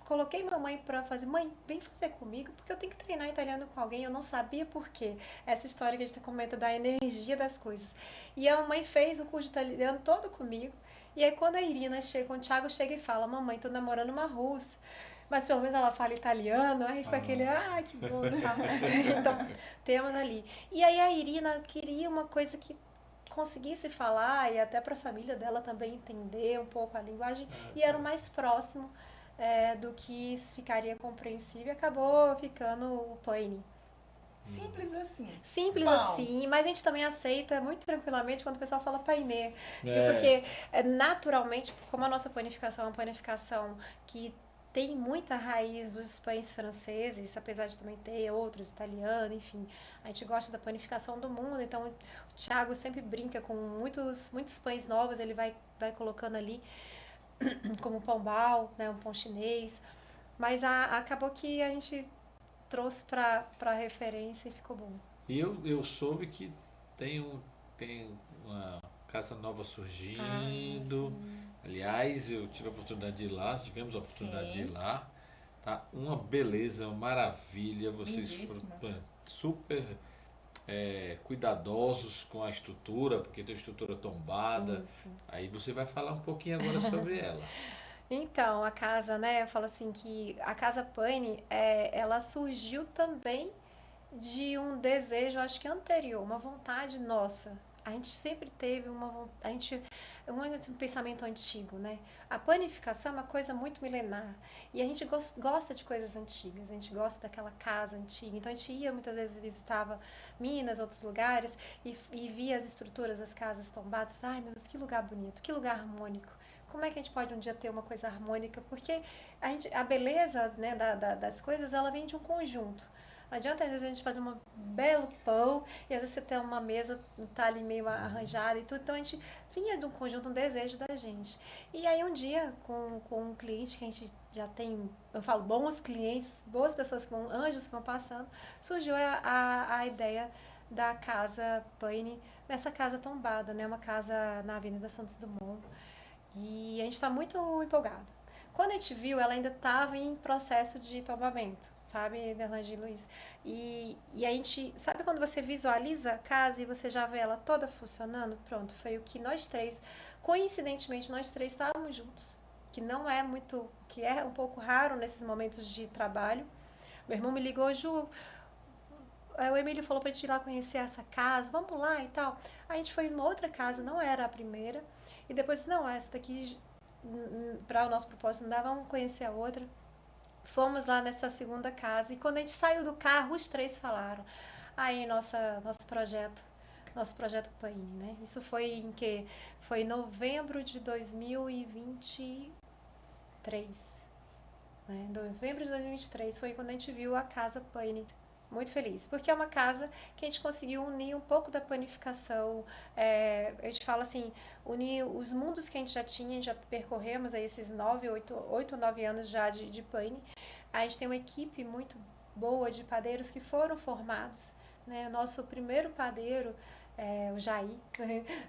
coloquei mamãe para fazer, mãe, vem fazer comigo, porque eu tenho que treinar italiano com alguém, eu não sabia por quê. Essa história que a gente comenta da energia das coisas. E a mamãe fez o curso de italiano todo comigo. E aí quando a Irina chega, quando o Thiago chega e fala, mamãe, tô namorando uma russa, mas pelo menos ela fala italiano, aí foi aquele, que bom, tá. Então, temos ali. E aí a Irina queria uma coisa que conseguisse falar e até para a família dela também entender um pouco a linguagem e era o mais próximo do que ficaria compreensível e acabou ficando o Paine. Simples assim. Simples Pão. assim, mas a gente também aceita muito tranquilamente quando o pessoal fala painê. E É. porque, naturalmente, como a nossa panificação é uma panificação que tem muita raiz dos pães franceses, apesar de também ter outros, italianos, enfim. A gente gosta da panificação do mundo, então o Thiago sempre brinca com muitos pães novos, ele vai colocando ali, como pão bao, né, um pão chinês. Mas acabou que a gente trouxe para referência e ficou bom. E eu soube que tem uma casa nova surgindo. Aliás, eu tive a oportunidade de ir lá, tivemos a oportunidade de ir Sim. lá. Tá uma beleza, uma maravilha. Vocês Lindíssima. foram super cuidadosos com a estrutura, porque tem estrutura tombada. Isso. Aí você vai falar um pouquinho agora sobre ela. Então, a casa, né, eu falo assim que a Casa Pane, ela surgiu também de um desejo, acho que anterior, uma vontade nossa. A gente sempre teve um pensamento antigo, né? A panificação é uma coisa muito milenar e a gente gosta de coisas antigas, a gente gosta daquela casa antiga. Então a gente ia muitas vezes visitava Minas, outros lugares e via as estruturas das casas tombadas. Ai, meu Deus, que lugar bonito, que lugar harmônico. Como é que a gente pode um dia ter uma coisa harmônica? Porque a beleza, né, das coisas, ela vem de um conjunto. Não adianta às vezes a gente fazer um belo pão e às vezes você tem uma mesa, tá ali meio arranjada e tudo. Então a gente vinha de um conjunto, um desejo da gente. E aí um dia, com um cliente que a gente já tem, eu falo, bons clientes, boas pessoas, anjos que vão passando, surgiu a ideia da Casa Pane, nessa casa tombada, né? Uma casa na Avenida Santos Dumont. E a gente está muito empolgado. Quando a gente viu, ela ainda estava em processo de tombamento, sabe, Derlange e Luiz? E a gente, sabe quando você visualiza a casa e você já vê ela toda funcionando? Pronto, foi o que nós três, coincidentemente, nós três estávamos juntos. Que não é muito, que é um pouco raro nesses momentos de trabalho. Meu irmão me ligou, Ju, o Emílio falou pra gente ir lá conhecer essa casa, vamos lá e tal. A gente foi em uma outra casa, não era a primeira. E depois, não, essa daqui, para o nosso propósito, não dá, vamos conhecer a outra. Fomos lá nessa segunda casa e quando a gente saiu do carro, os três falaram. Aí, nosso projeto Paine, né? Isso foi em que? Foi em novembro de 2023. Né? Novembro de 2023 foi quando a gente viu a casa Paine. Muito feliz, porque é uma casa que a gente conseguiu unir um pouco da panificação, a gente fala assim, unir os mundos que a gente já tinha, já percorremos aí esses 8 ou 9 anos já de Pane. A gente tem uma equipe muito boa de padeiros que foram formados, né? Nosso primeiro padeiro, o Jair,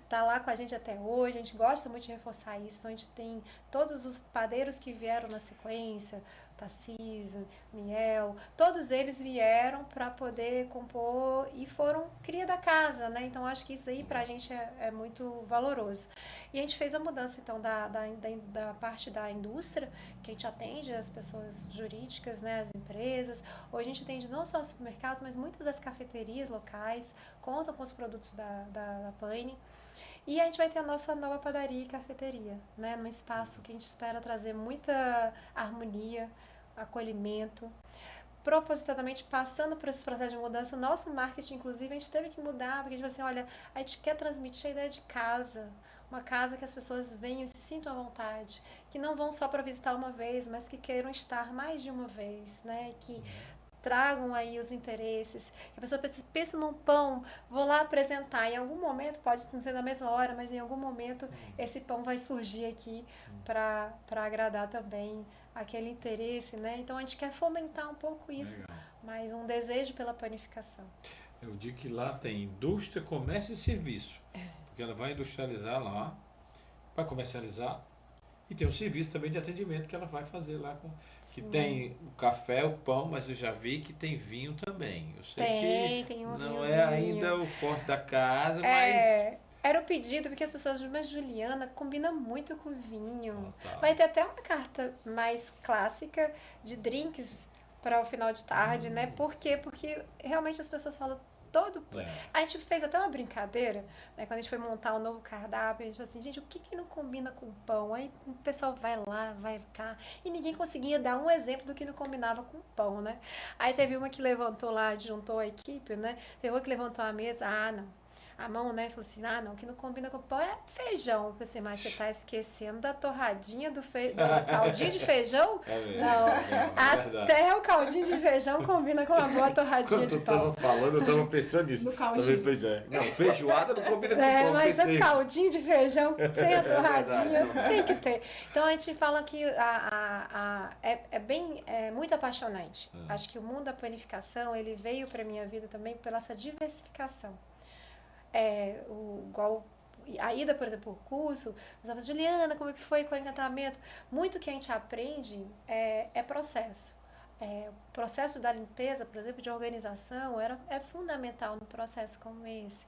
tá lá com a gente até hoje, a gente gosta muito de reforçar isso, então a gente tem todos os padeiros que vieram na sequência, Tarcísio, Miel, todos eles vieram para poder compor e foram cria da casa, né? Então acho que isso aí para a gente é muito valoroso. E a gente fez a mudança então da parte da indústria, que a gente atende as pessoas jurídicas, né, as empresas. Hoje a gente atende não só os supermercados, mas muitas das cafeterias locais contam com os produtos da Paine. E a gente vai ter a nossa nova padaria e cafeteria, né? Num espaço que a gente espera trazer muita harmonia, acolhimento. Propositadamente, passando por esse processo de mudança, o nosso marketing, inclusive, a gente teve que mudar, porque a gente falou assim, olha, a gente quer transmitir a ideia de casa. Uma casa que as pessoas venham e se sintam à vontade. Que não vão só para visitar uma vez, mas que queiram estar mais de uma vez, né? Que tragam aí os interesses. A pessoa pensa num pão, vou lá apresentar. Em algum momento, pode não ser na mesma hora, mas em algum momento esse pão vai surgir aqui para agradar também aquele interesse, né? Então a gente quer fomentar um pouco isso, Legal. mas um desejo pela panificação. Eu digo que lá tem indústria, comércio e serviço. Porque ela vai industrializar lá, vai comercializar e tem um serviço também de atendimento que ela vai fazer lá com que tem o café, o pão, mas eu já vi que tem vinho também. Eu sei que Tem um não vinhozinho. é ainda o forte da casa, É, era o pedido, porque as pessoas dizem, mas Juliana combina muito com vinho. mas Total. Vai ter até uma carta mais clássica de drinks para o final de tarde, né? Por quê? Porque realmente as pessoas falam todo. A gente fez até uma brincadeira, né? Quando a gente foi montar um novo cardápio, a gente falou assim, gente, o que que não combina com pão? Aí o pessoal vai lá, vai cá, e ninguém conseguia dar um exemplo do que não combinava com pão, né? Aí teve uma que levantou lá, juntou a equipe, né? Teve uma que levantou a mesa, não. A mão, né? Falou assim, não, o que não combina com pão é feijão. Eu falei assim, mas você tá esquecendo da torradinha do caldinho de feijão? É mesmo, Não, é verdade. até o caldinho de feijão combina com uma boa torradinha Quando de eu pão. tava falando, eu tava pensando nisso. No caldinho. Também pensei, não, feijoada não combina com pão, Mas pensei. o caldinho de feijão sem a torradinha verdade. tem que ter. Então a gente fala que é muito apaixonante. Acho que o mundo da panificação ele veio para minha vida também pela essa diversificação. Igual a ida, por exemplo, o curso, você fala, Juliana, como é que foi com o encantamento? Muito que a gente aprende é processo. O processo da limpeza, por exemplo, de organização, é fundamental num processo como esse.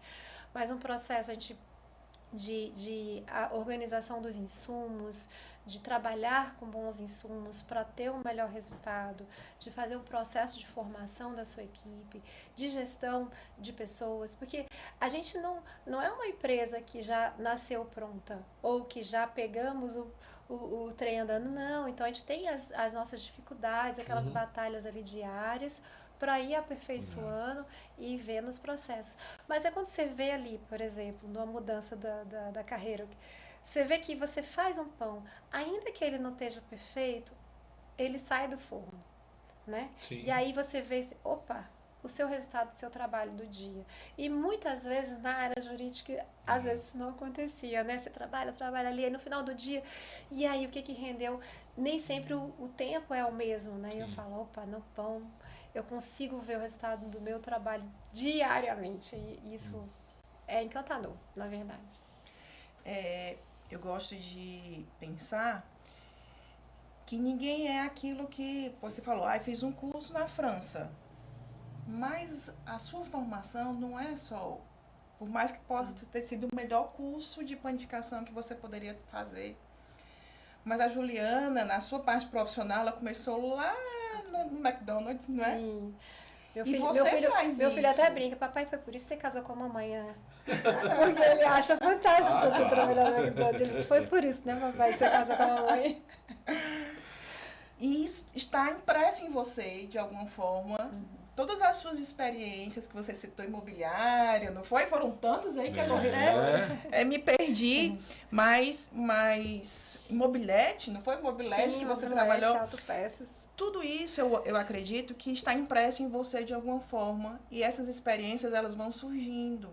Mas um processo de a organização dos insumos, de trabalhar com bons insumos para ter um melhor resultado, de fazer um processo de formação da sua equipe, de gestão de pessoas, porque a gente não é uma empresa que já nasceu pronta ou que já pegamos o trem andando, não. Então a gente tem as nossas dificuldades, aquelas batalhas ali diárias para ir aperfeiçoando e ver nos processos. Mas é quando você vê ali, por exemplo, numa mudança da carreira, você vê que você faz um pão, ainda que ele não esteja perfeito, ele sai do forno, né? Sim. E aí você vê, opa, o seu resultado do seu trabalho do dia. E muitas vezes na área jurídica, às vezes não acontecia, né? Você trabalha ali, aí no final do dia, e aí o que rendeu? Nem sempre o tempo é o mesmo, né? E eu falo, opa, no pão eu consigo ver o resultado do meu trabalho diariamente. E isso é encantador, na verdade. Eu gosto de pensar que ninguém é aquilo que você falou, fiz um curso na França. Mas a sua formação não é só, por mais que possa ter sido o melhor curso de panificação que você poderia fazer. Mas a Juliana, na sua parte profissional, ela começou lá no McDonald's, não é? Sim. Meu filho até brinca, papai, foi por isso que você casou com a mamãe, né? Porque ele acha fantástico eu trabalhar no McDonald's. Ele disse, foi por isso, né, papai, que você casou com a mamãe? E isso está impresso em você, de alguma forma. Todas as suas experiências que você citou, imobiliária, não foi? Foram tantos aí que eu já me perdi. Mas Mobilete, não foi? Mobilete que você trabalhou? Autopeças. Tudo isso eu acredito que está impresso em você de alguma forma. E essas experiências elas vão surgindo.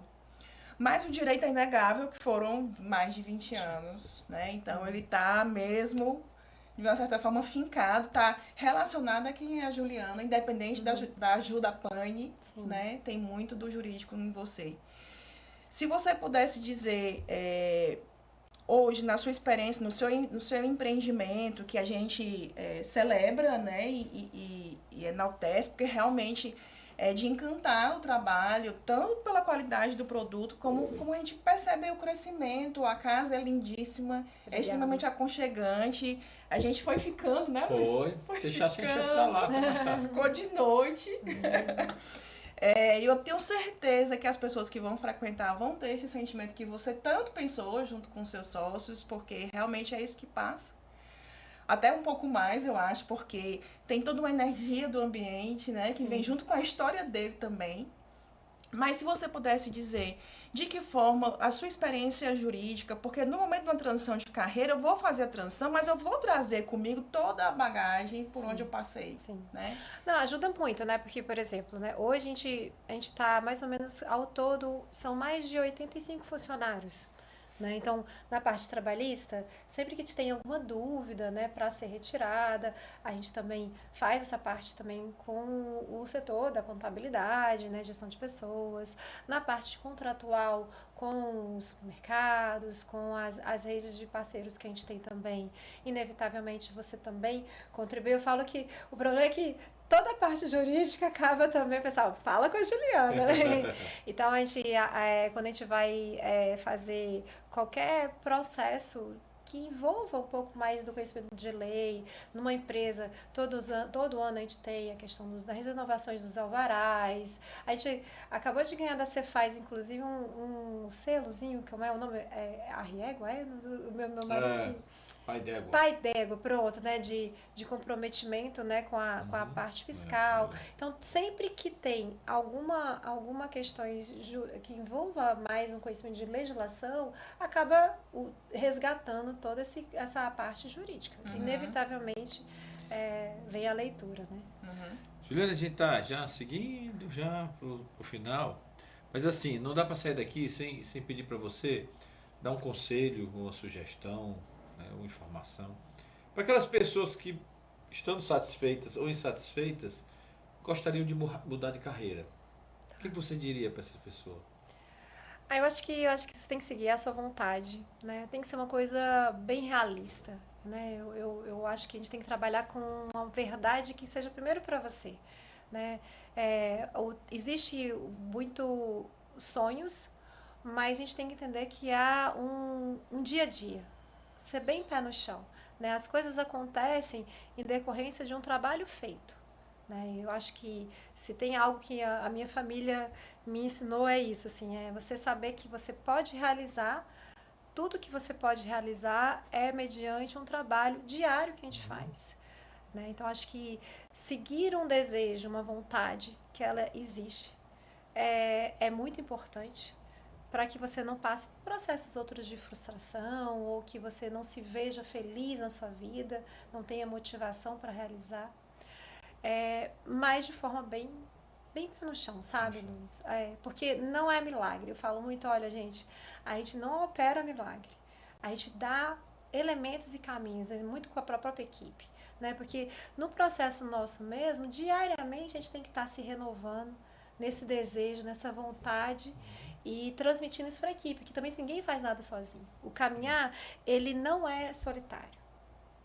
Mas o direito é inegável que foram mais de 20 anos, né? Então ele está mesmo, de uma certa forma, fincado, está relacionado a quem é a Juliana, independente da ajuda Paine, né? Tem muito do jurídico em você. Se você pudesse dizer hoje, na sua experiência, no seu empreendimento, que a gente celebra, né, e enaltece, porque realmente é de encantar o trabalho, tanto pela qualidade do produto, como a gente percebe o crescimento. A casa é lindíssima, Obrigada. é extremamente aconchegante. A gente foi ficando, né? Foi deixar sem você ficar lá. Ficou de noite. E eu tenho certeza que as pessoas que vão frequentar vão ter esse sentimento que você tanto pensou junto com seus sócios, porque realmente é isso que passa. Até um pouco mais, eu acho, porque tem toda uma energia do ambiente, né? Que vem junto com a história dele também. Mas se você pudesse dizer de que forma a sua experiência jurídica, porque no momento de uma transição de carreira, eu vou fazer a transição, mas eu vou trazer comigo toda a bagagem por onde eu passei, né? Não, ajuda muito, né? Porque, por exemplo, né, hoje a gente tá mais ou menos, ao todo, são mais de 85 funcionários. Né? Então, na parte trabalhista, sempre que tem alguma dúvida, né, para ser retirada, a gente também faz essa parte também com o setor da contabilidade, né, gestão de pessoas. Na parte contratual, com os supermercados, com as redes de parceiros que a gente tem também, inevitavelmente você também contribui. Eu falo que o problema é que toda a parte jurídica acaba também, pessoal, fala com a Juliana, né? Então, quando a gente vai fazer qualquer processo que envolva um pouco mais do conhecimento de lei, numa empresa, todo ano a gente tem a questão das renovações dos alvarás. A gente acabou de ganhar da Cefaz, inclusive, um selozinho, que é o nome, Arriego, o meu marido Pai d'égua, pronto, né, de comprometimento, né, com a parte fiscal. Então, sempre que tem alguma questão que envolva mais um conhecimento de legislação, acaba resgatando toda essa parte jurídica. Inevitavelmente, vem a leitura, né? Juliana, a gente está já seguindo pro final, mas assim, não dá para sair daqui sem pedir para você dar um conselho, uma sugestão, uma informação para aquelas pessoas que, estando satisfeitas ou insatisfeitas, gostariam de mudar de carreira. O que você diria para essas pessoas? Eu acho que você tem que seguir a sua vontade, né? Tem que ser uma coisa bem realista, né? Eu acho que a gente tem que trabalhar com uma verdade que seja primeiro para você, né? Existe muito sonhos, mas a gente tem que entender que há um dia a dia. Ser bem pé no chão, né? As coisas acontecem em decorrência de um trabalho feito, né? Eu acho que se tem algo que a minha família me ensinou é isso, assim, é você saber que você pode realizar tudo que você pode realizar é mediante um trabalho diário que a gente faz, né? Então acho que seguir um desejo, uma vontade que ela existe é muito importante, para que você não passe por processos outros de frustração ou que você não se veja feliz na sua vida, não tenha motivação para realizar, mas de forma bem pé no chão, sabe, Luiz? Porque não é milagre. Eu falo muito, olha, gente, a gente não opera milagre, a gente dá elementos e caminhos, muito com a própria equipe, né? Porque no processo nosso mesmo, diariamente a gente tem que estar se renovando nesse desejo, nessa vontade, e transmitindo isso para a equipe, que também ninguém faz nada sozinho. O caminhar, ele não é solitário.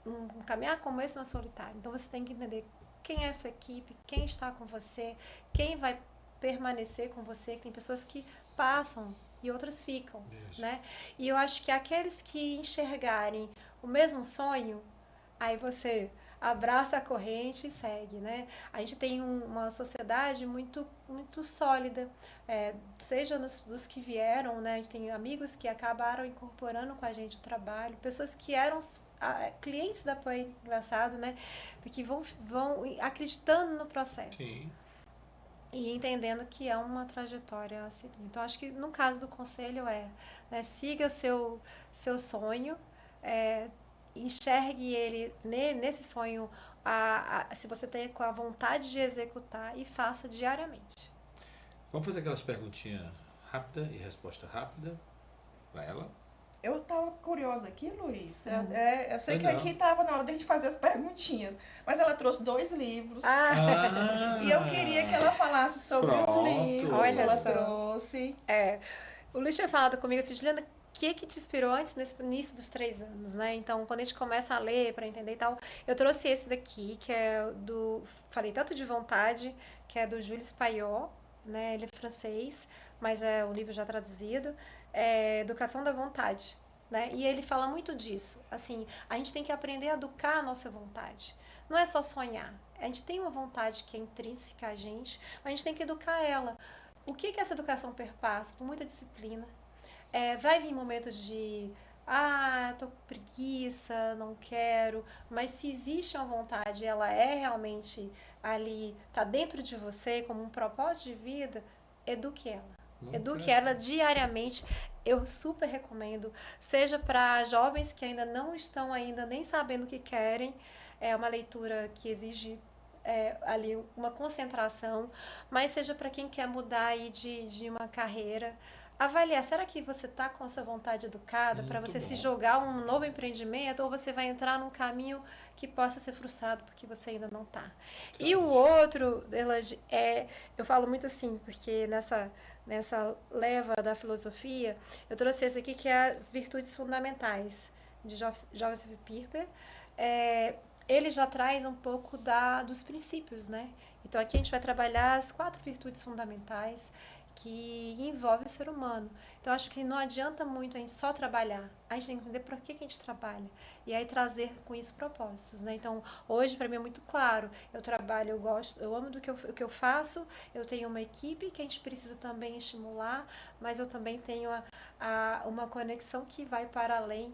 Um caminhar como esse não é solitário. Então você tem que entender quem é a sua equipe, quem está com você, quem vai permanecer com você, que tem pessoas que passam e outras ficam, né? E eu acho que aqueles que enxergarem o mesmo sonho, aí você abraça a corrente e segue, né? A gente tem uma sociedade muito, muito sólida, seja dos que vieram, né? A gente tem amigos que acabaram incorporando com a gente o trabalho, pessoas que eram clientes da PAN, engraçado, né? Porque vão acreditando no processo. Sim. E entendendo que é uma trajetória a seguir. Então, acho que no caso do conselho né, siga seu sonho, enxergue ele nesse sonho, se você tem com a vontade de executar, e faça diariamente. Vamos fazer aquelas perguntinhas rápidas e resposta rápida para ela? Eu estava curiosa aqui, Luiz. Eu sei que aqui estava na hora da gente fazer as perguntinhas, mas ela trouxe 2 livros. E eu queria que ela falasse sobre os livros. Olha que ela só. trouxe. O Luiz tinha falado comigo assim, Juliana, que te inspirou antes nesse início dos 3 anos, né? Então, quando a gente começa a ler para entender e tal, eu trouxe esse daqui, que é falei tanto de vontade, que é do Jules Payot, né? Ele é francês, mas é um livro já traduzido, Educação da Vontade, né? E ele fala muito disso, assim, a gente tem que aprender a educar a nossa vontade. Não é só sonhar. A gente tem uma vontade que é intrínseca a gente, mas a gente tem que educar ela. O que essa educação perpassa? Com muita disciplina. Vai vir momentos de tô com preguiça, não quero, mas se existe uma vontade, ela é realmente ali, tá dentro de você como um propósito de vida, eduque ela. Eduque ela diariamente. Eu super recomendo, seja para jovens que ainda não estão ainda nem sabendo o que querem, é uma leitura que exige ali uma concentração, mas seja para quem quer mudar aí de uma carreira, avaliar, será que você está com a sua vontade educada para você se jogar um novo empreendimento ou você vai entrar num caminho que possa ser frustrado porque você ainda não está. E o outro, Elaine, eu falo muito assim, porque nessa leva da filosofia, eu trouxe esse aqui que é as virtudes fundamentais, de Joseph Pieper. Ele já traz um pouco dos princípios, né? Então aqui a gente vai trabalhar as 4 virtudes fundamentais que envolvem o ser humano. Então acho que não adianta muito a gente só trabalhar, a gente tem que entender por que a gente trabalha e aí trazer com isso propósitos, né? Então hoje para mim é muito claro, eu trabalho, eu gosto, eu amo do que eu faço, eu tenho uma equipe que a gente precisa também estimular, mas eu também tenho uma conexão que vai para além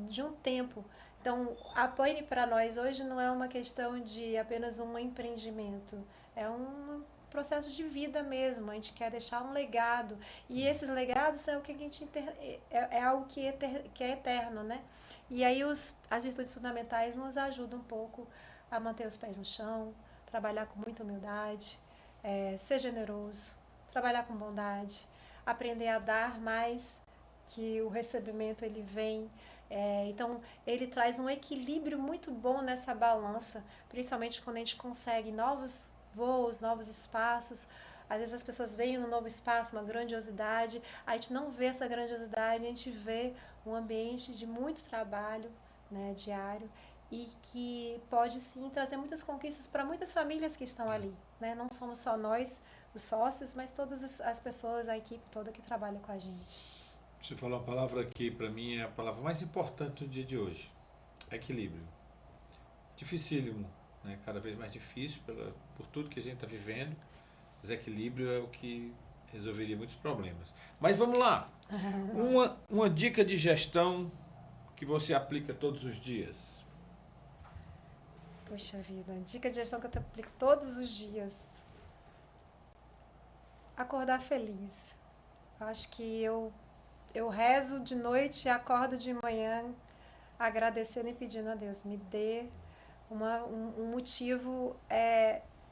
de um tempo. Então, a Pane para nós hoje não é uma questão de apenas um empreendimento, é um processo de vida mesmo, a gente quer deixar um legado, e esses legados é o que a gente algo que é eterno, né? E aí as virtudes fundamentais nos ajudam um pouco a manter os pés no chão, trabalhar com muita humildade, ser generoso, trabalhar com bondade, aprender a dar mais que o recebimento ele vem. Então, ele traz um equilíbrio muito bom nessa balança, principalmente quando a gente consegue novos voos, novos espaços. Às vezes as pessoas veem no novo espaço uma grandiosidade, a gente não vê essa grandiosidade, a gente vê um ambiente de muito trabalho, né, diário, e que pode sim trazer muitas conquistas para muitas famílias que estão ali, né? Não somos só nós, os sócios, mas todas as pessoas, a equipe toda que trabalha com a gente. Você falou uma palavra que para mim é a palavra mais importante do dia de hoje: equilíbrio. Dificílimo, né? Cada vez mais difícil por tudo que a gente está vivendo. Desequilíbrio é o que resolveria muitos problemas. Mas vamos lá. Uma dica de gestão que você aplica todos os dias. Poxa vida, dica de gestão que eu aplico todos os dias. Acordar feliz. Eu acho que eu rezo de noite e acordo de manhã agradecendo e pedindo a Deus, me dê um motivo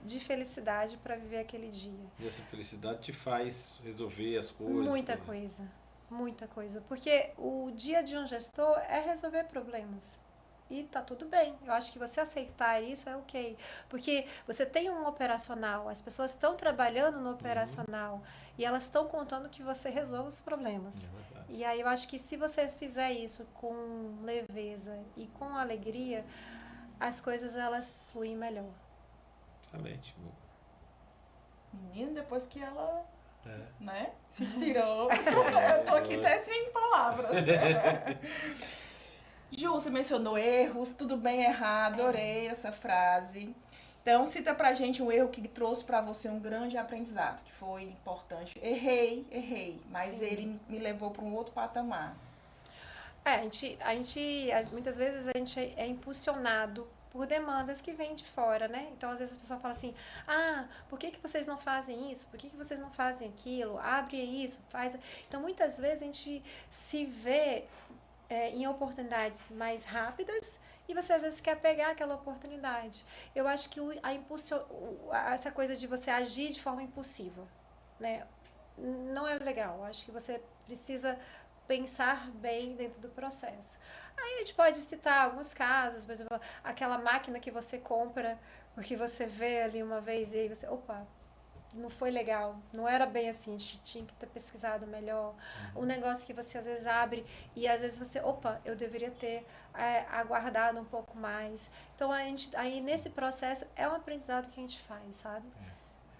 de felicidade para viver aquele dia. E essa felicidade te faz resolver as coisas? Muita coisa. Porque o dia de um gestor é resolver problemas. E tá tudo bem. Eu acho que você aceitar isso é ok. Porque você tem um operacional, as pessoas estão trabalhando no operacional e elas estão contando que você resolve os problemas. E aí eu acho que se você fizer isso com leveza e com alegria, as coisas elas fluem melhor. Excelente. Menina, depois que ela né, se inspirou, eu tô aqui até sem palavras. Ju, você mencionou erros, tudo bem errado, adorei essa frase. Então, cita pra gente um erro que trouxe pra você um grande aprendizado, que foi importante. Errei, mas Sim. Ele me levou para um outro patamar. Muitas vezes a gente é impulsionado por demandas que vêm de fora, né? Então, às vezes a pessoa fala assim, por que vocês não fazem isso? Por que vocês não fazem aquilo? Abre isso, faz... Então, muitas vezes a gente se vê em oportunidades mais rápidas e você às vezes quer pegar aquela oportunidade. Eu acho que essa coisa de você agir de forma impulsiva, né? Não é legal. Eu acho que você precisa pensar bem dentro do processo. Aí a gente pode citar alguns casos, por exemplo, aquela máquina que você compra porque você vê ali uma vez e aí você, não foi legal, não era bem assim, a gente tinha que ter pesquisado melhor. Um negócio que você às vezes abre e às vezes você, opa, eu deveria ter aguardado um pouco mais. Então, aí nesse processo é um aprendizado que a gente faz, sabe?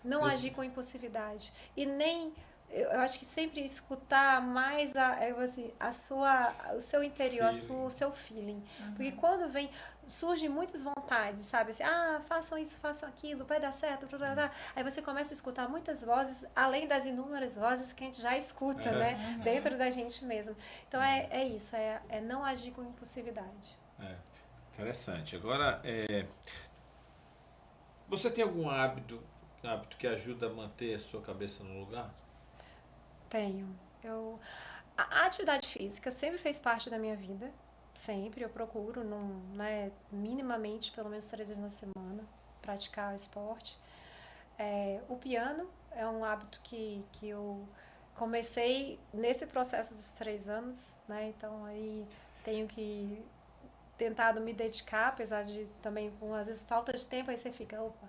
Não agir com impulsividade. E nem, eu acho que sempre escutar mais o seu interior, o seu feeling. Porque quando surgem muitas vontades, sabe? Assim, façam isso, façam aquilo, vai dar certo. Aí você começa a escutar muitas vozes, além das inúmeras vozes que a gente já escuta, né? Dentro da gente mesmo. Então é isso, é não agir com impulsividade. Interessante. Agora, você tem algum hábito que ajuda a manter a sua cabeça no lugar? Tenho. A atividade física sempre fez parte da minha vida. Sempre. Eu procuro, minimamente, pelo menos 3 vezes na semana, praticar o esporte. O piano é um hábito que eu comecei nesse processo dos 3 anos, né? Então, aí tenho que tentado me dedicar, apesar de também, às vezes, falta de tempo, aí você fica, opa.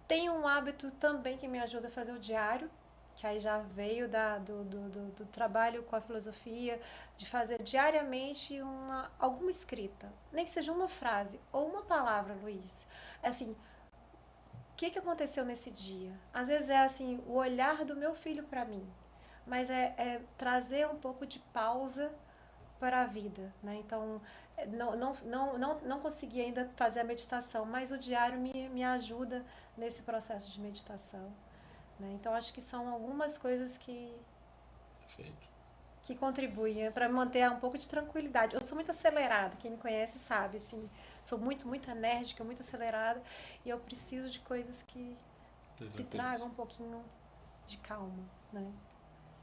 Tem um hábito também que me ajuda a fazer o diário, que aí já veio do trabalho com a filosofia, de fazer diariamente alguma escrita, nem que seja uma frase ou uma palavra, Luiz. Assim, o que aconteceu nesse dia? Às vezes é assim, o olhar do meu filho para mim, mas é trazer um pouco de pausa para a vida, né? Então, não consegui ainda fazer a meditação, mas o diário me ajuda nesse processo de meditação, né? Então, acho que são algumas coisas que contribuem para manter um pouco de tranquilidade. Eu sou muito acelerada, quem me conhece sabe, assim, sou muito, muito enérgica, muito acelerada, e eu preciso de coisas que tragam um pouquinho de calma, né?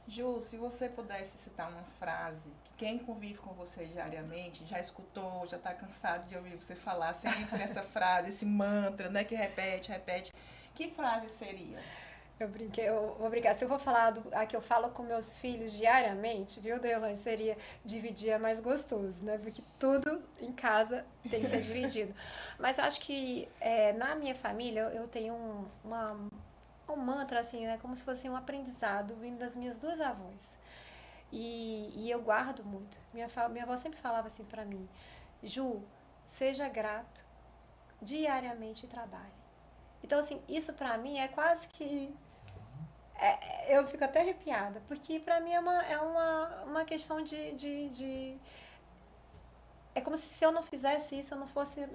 Ju, se você pudesse citar uma frase que quem convive com você diariamente já escutou, já está cansado de ouvir você falar sempre essa frase, esse mantra, né, que repete, que frase seria? Eu brinquei, eu vou brincar. Se eu for falar a que eu falo com meus filhos diariamente, viu, Deolane? Seria dividir é mais gostoso, né? Porque tudo em casa tem que ser dividido. Mas eu acho que na minha família eu tenho um mantra, assim, né? Como se fosse um aprendizado vindo das minhas 2 avós. E eu guardo muito. Minha avó sempre falava assim pra mim: Ju, seja grato diariamente e trabalhe. Então, assim, isso pra mim é quase que... eu fico até arrepiada, porque pra mim é uma questão de... É como se eu não fizesse isso, eu não fosse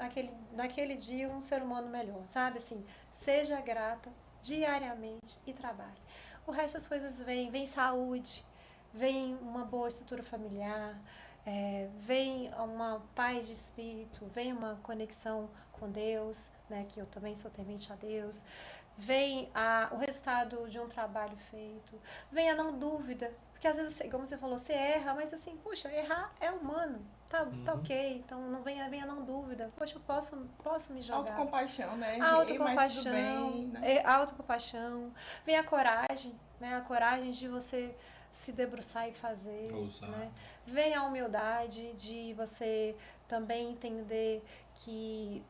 naquele dia um ser humano melhor, sabe? Assim, seja grata diariamente e trabalhe. O resto das coisas vem saúde, vem uma boa estrutura familiar, vem uma paz de espírito, vem uma conexão com Deus, né, que eu também sou temente a Deus, vem o resultado de um trabalho feito, vem a não dúvida, porque às vezes, como você falou, você erra, mas assim, puxa, errar é humano, tá ok, então não venha a não dúvida, poxa, eu posso me jogar. Autocompaixão, né? Autocompaixão, autocompaixão, vem a coragem, né, a coragem de você se debruçar e fazer, né? Vem a humildade de você também entender que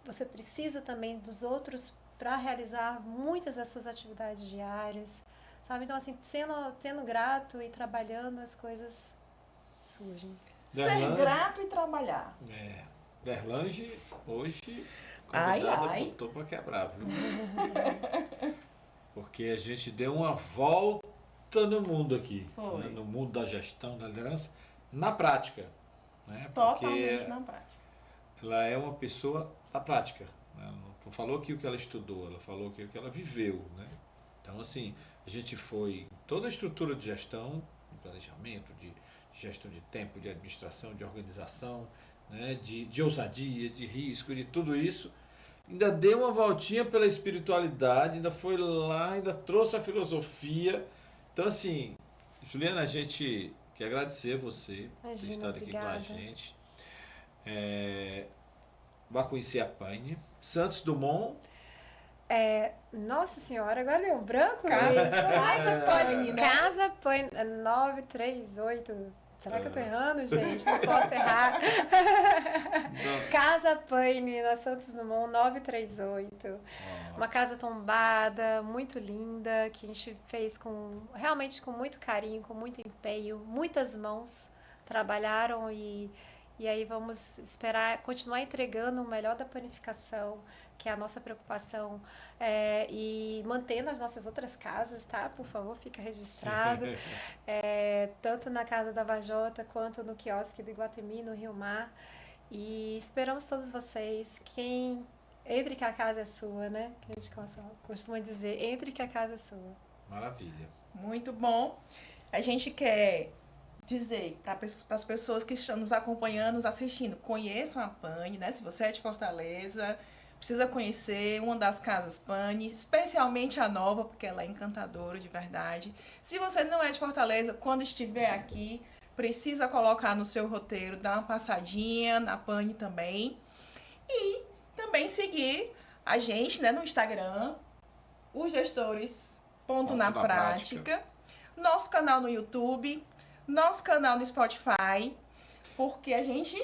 você precisa também dos outros para realizar muitas das suas atividades diárias, sabe? Então, assim, tendo grato e trabalhando, as coisas surgem. Ser grato e trabalhar. Derlange, hoje, convidada, botou para quebrar, viu? Porque a gente deu uma volta no mundo aqui, né? No mundo da gestão, da liderança, na prática. Né? Totalmente na prática. Ela é uma pessoa da prática. Né? Não falou aqui o que ela estudou, ela falou aqui o que ela viveu. Né? Então, assim, a gente foi toda a estrutura de gestão, de planejamento, de gestão de tempo, de administração, de organização, né? de ousadia, de risco, de tudo isso. Ainda deu uma voltinha pela espiritualidade, ainda foi lá, ainda trouxe a filosofia. Então, assim, Juliana, a gente quer agradecer você por ter estado aqui com a gente. Vai conhecer a Paine. Santos Dumont. Nossa Senhora, agora deu branco. Casa Paine, 938. Será que eu tô errando, gente? Não posso errar. Casa Paine, na Santos Dumont 938. Uma casa tombada, muito linda, que a gente fez realmente com muito carinho, com muito empenho, muitas mãos trabalharam e aí vamos esperar, continuar entregando o melhor da panificação, que é a nossa preocupação, e mantendo as nossas outras casas, tá? Por favor, fica registrado. Tanto na Casa da Vajota, quanto no quiosque do Iguatemi, no Rio Mar. E esperamos todos vocês. Entre que a casa é sua, né? Que a gente costuma dizer, entre que a casa é sua. Maravilha. Muito bom. A gente quer dizer para as pessoas que estão nos acompanhando, nos assistindo, conheçam a Pane, né? Se você é de Fortaleza, precisa conhecer uma das casas Pane, especialmente a nova, porque ela é encantadora de verdade. Se você não é de Fortaleza, quando estiver aqui, precisa colocar no seu roteiro, dar uma passadinha na Pane também. E também seguir a gente, né, no Instagram, os gestores ponto na prática, nosso canal no YouTube, nosso canal no Spotify, porque a gente...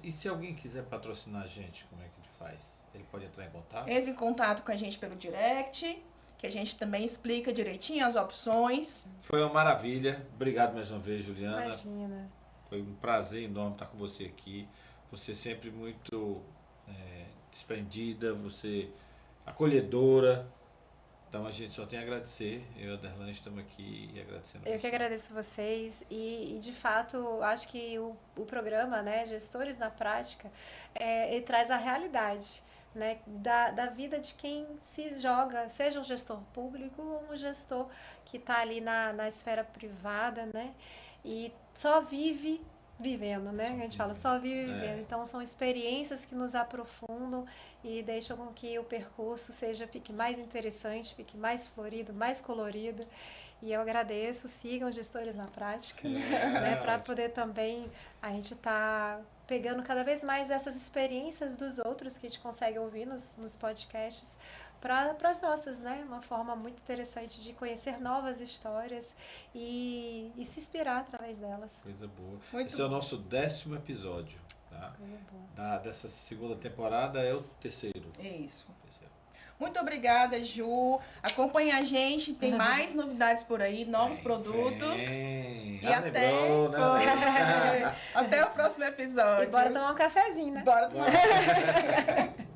E se alguém quiser patrocinar a gente, como é que ele faz? Ele pode entrar em contato? Entre em contato com a gente pelo direct, que a gente também explica direitinho as opções. Foi uma maravilha. Obrigado mais uma vez, Juliana. Imagina. Foi um prazer enorme estar com você aqui. Você sempre muito desprendida, você acolhedora. Então a gente só tem a agradecer. Eu e a Derlane estamos aqui e agradecendo Eu que agradeço vocês e de fato acho que o programa, né, Gestores na Prática, ele traz a realidade, né, da vida de quem se joga, seja um gestor público ou um gestor que está ali na esfera privada, né, e só vive vivendo, né? A gente fala, só vive vivendo. Então, são experiências que nos aprofundam e deixam com que o percurso fique mais interessante, fique mais florido, mais colorido. E eu agradeço, sigam Gestores na Prática, né? Para poder também a gente tá pegando cada vez mais essas experiências dos outros que a gente consegue ouvir nos podcasts para as nossas, né? Uma forma muito interessante de conhecer novas histórias e se inspirar através delas. Coisa boa. Muito Esse é o nosso 10º episódio, tá? Coisa boa. Dessa segunda temporada é o terceiro. Isso. Muito obrigada, Ju. Acompanhe a gente, tem mais novidades por aí, novos produtos. E até o próximo episódio. E bora tomar um cafezinho, né? Bora tomar um café.